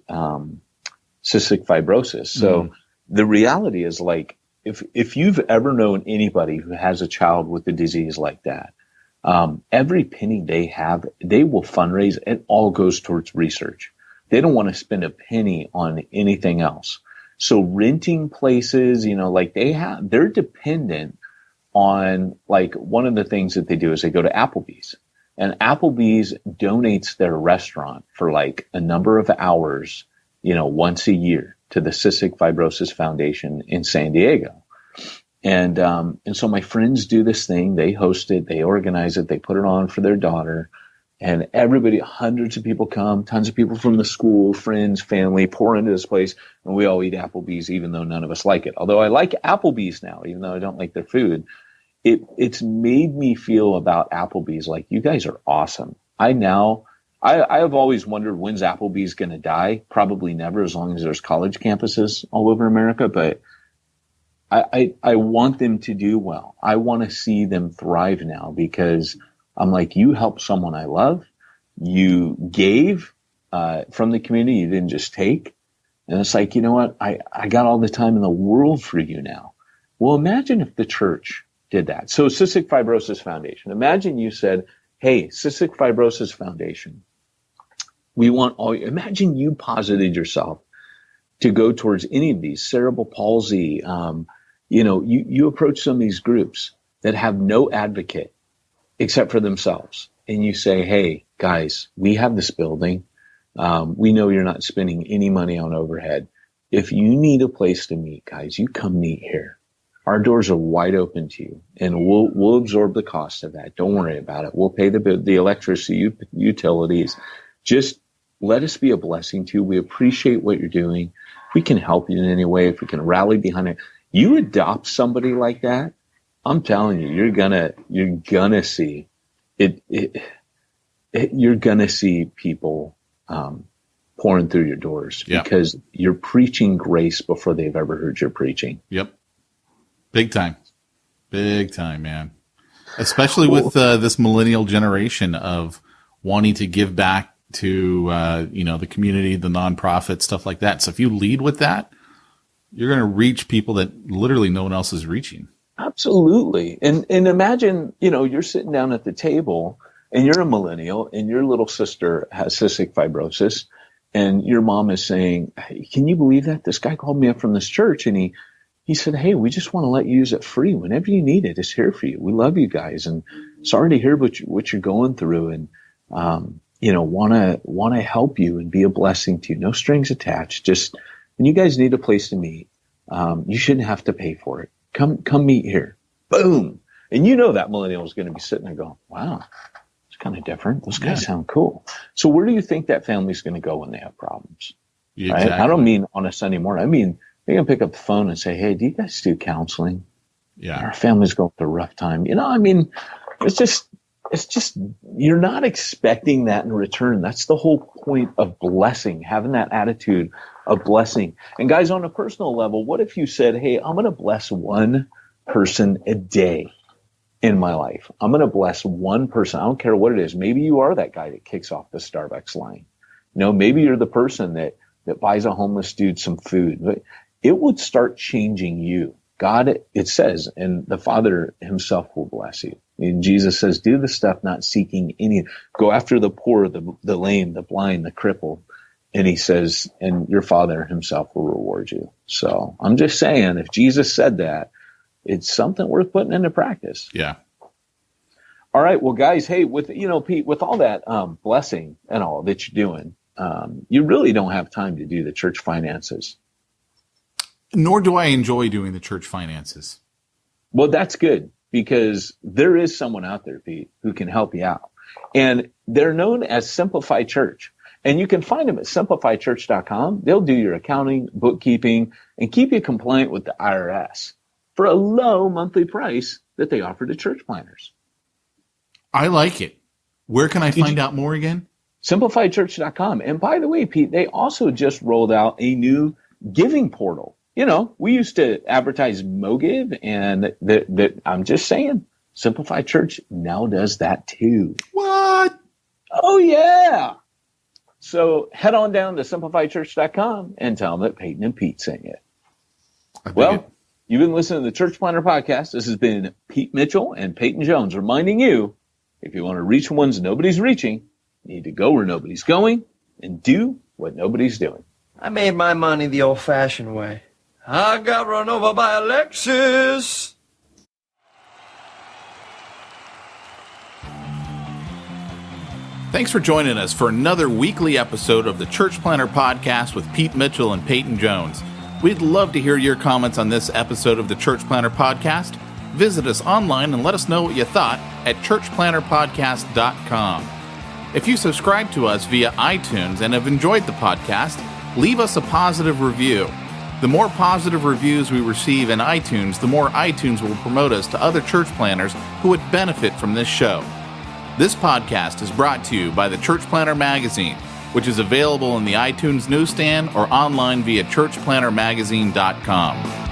Speaker 3: cystic fibrosis. So the reality is, like, if you've ever known anybody who has a child with a disease like that, every penny they have, they will fundraise. It all goes towards research. They don't want to spend a penny on anything else. So renting places, they're dependent on, like, one of the things that they do is they go to Applebee's, and Applebee's donates their restaurant for like a number of hours, once a year to the Cystic Fibrosis Foundation in San Diego. And so my friends do this thing. They host it, they organize it, they put it on for their daughter, and everybody, hundreds of people come, tons of people from the school, friends, family pour into this place, and we all eat Applebee's, even though none of us like it. Although I like Applebee's now, even though I don't like their food. It's made me feel about Applebee's like, you guys are awesome. I have always wondered, when's Applebee's going to die? Probably never, as long as there's college campuses all over America. But I want them to do well. I want to see them thrive now, because I'm like, you helped someone I love. You gave from the community. You didn't just take. And it's like, you know what? I got all the time in the world for you now. Well, imagine if the church did that. So Cystic Fibrosis Foundation. Imagine you said, hey, Cystic Fibrosis Foundation, imagine you posited yourself to go towards any of these, cerebral palsy. You approach some of these groups that have no advocate except for themselves. And you say, hey, guys, we have this building. We know you're not spending any money on overhead. If you need a place to meet, guys, you come meet here. Our doors are wide open to you, and we'll absorb the cost of that. Don't worry about it. We'll pay the electricity, utilities. Just let us be a blessing to you. We appreciate what you're doing. If we can help you in any way, if we can rally behind it, you adopt somebody like that, I'm telling you, you're gonna see it. You're gonna see people pouring through your doors because you're preaching grace before they've ever heard your preaching.
Speaker 2: Yep. Big time, man. Especially with this millennial generation of wanting to give back to the community, the nonprofit, stuff like that. So if you lead with that, you're going to reach people that literally no one else is reaching.
Speaker 3: Absolutely. And imagine, you're sitting down at the table and you're a millennial and your little sister has cystic fibrosis, and your mom is saying, hey, can you believe that? This guy called me up from this church, and he said, hey, we just want to let you use it free. Whenever you need it, it's here for you. We love you guys, and sorry to hear what you're going through, and want to help you and be a blessing to you. No strings attached. Just when you guys need a place to meet, you shouldn't have to pay for it. Come meet here. Boom. And that millennial is going to be sitting there going, wow, it's kind of different. Those guys sound cool. So where do you think that family's going to go when they have problems?
Speaker 2: Exactly.
Speaker 3: Right? I don't mean on a Sunday morning. I mean, they're going to pick up the phone and say, hey, do you guys do counseling?
Speaker 2: Yeah.
Speaker 3: Our family's going through a rough time. It's just, you're not expecting that in return. That's the whole point of blessing, having that attitude of blessing. And guys, on a personal level, what if you said, hey, I'm going to bless one person a day in my life. I'm going to bless one person. I don't care what it is. Maybe you are that guy that kicks off the Starbucks line. Maybe you're the person that buys a homeless dude some food. But it would start changing you. God, it says, and the Father himself will bless you. And Jesus says, do the stuff not seeking any, go after the poor, the lame, the blind, the crippled. And he says, and your Father himself will reward you. So I'm just saying, if Jesus said that, it's something worth putting into practice.
Speaker 2: Yeah.
Speaker 3: All right. Well, guys, hey, Pete, with all that blessing and all that you're doing, you really don't have time to do the church finances.
Speaker 2: Nor do I enjoy doing the church finances.
Speaker 3: Well, that's good, because there is someone out there, Pete, who can help you out. And they're known as Simplify Church. And you can find them at simplifychurch.com. They'll do your accounting, bookkeeping, and keep you compliant with the IRS for a low monthly price that they offer to church planners.
Speaker 2: I like it. Where can I find out more again?
Speaker 3: SimplifiedChurch.com. And by the way, Pete, they also just rolled out a new giving portal. You know, we used to advertise MoGive, and I'm just saying, Simplified Church now does that too.
Speaker 2: What?
Speaker 3: Oh, yeah. So head on down to SimplifiedChurch.com and tell them that Peyton and Pete sing it. Well, you've been listening to the Church Planter Podcast. This has been Pete Mitchell and Peyton Jones reminding you, if you want to reach ones nobody's reaching, you need to go where nobody's going and do what nobody's doing.
Speaker 8: I made my money the old-fashioned way. I got run over by a Lexus.
Speaker 2: Thanks for joining us for another weekly episode of the Church Planter Podcast with Pete Mitchell and Peyton Jones. We'd love to hear your comments on this episode of the Church Planter Podcast. Visit us online and let us know what you thought at churchplanterpodcast.com. If you subscribe to us via iTunes and have enjoyed the podcast, leave us a positive review. The more positive reviews we receive in iTunes, the more iTunes will promote us to other church planners who would benefit from this show. This podcast is brought to you by the Church Planter Magazine, which is available in the iTunes newsstand or online via churchplantermagazine.com.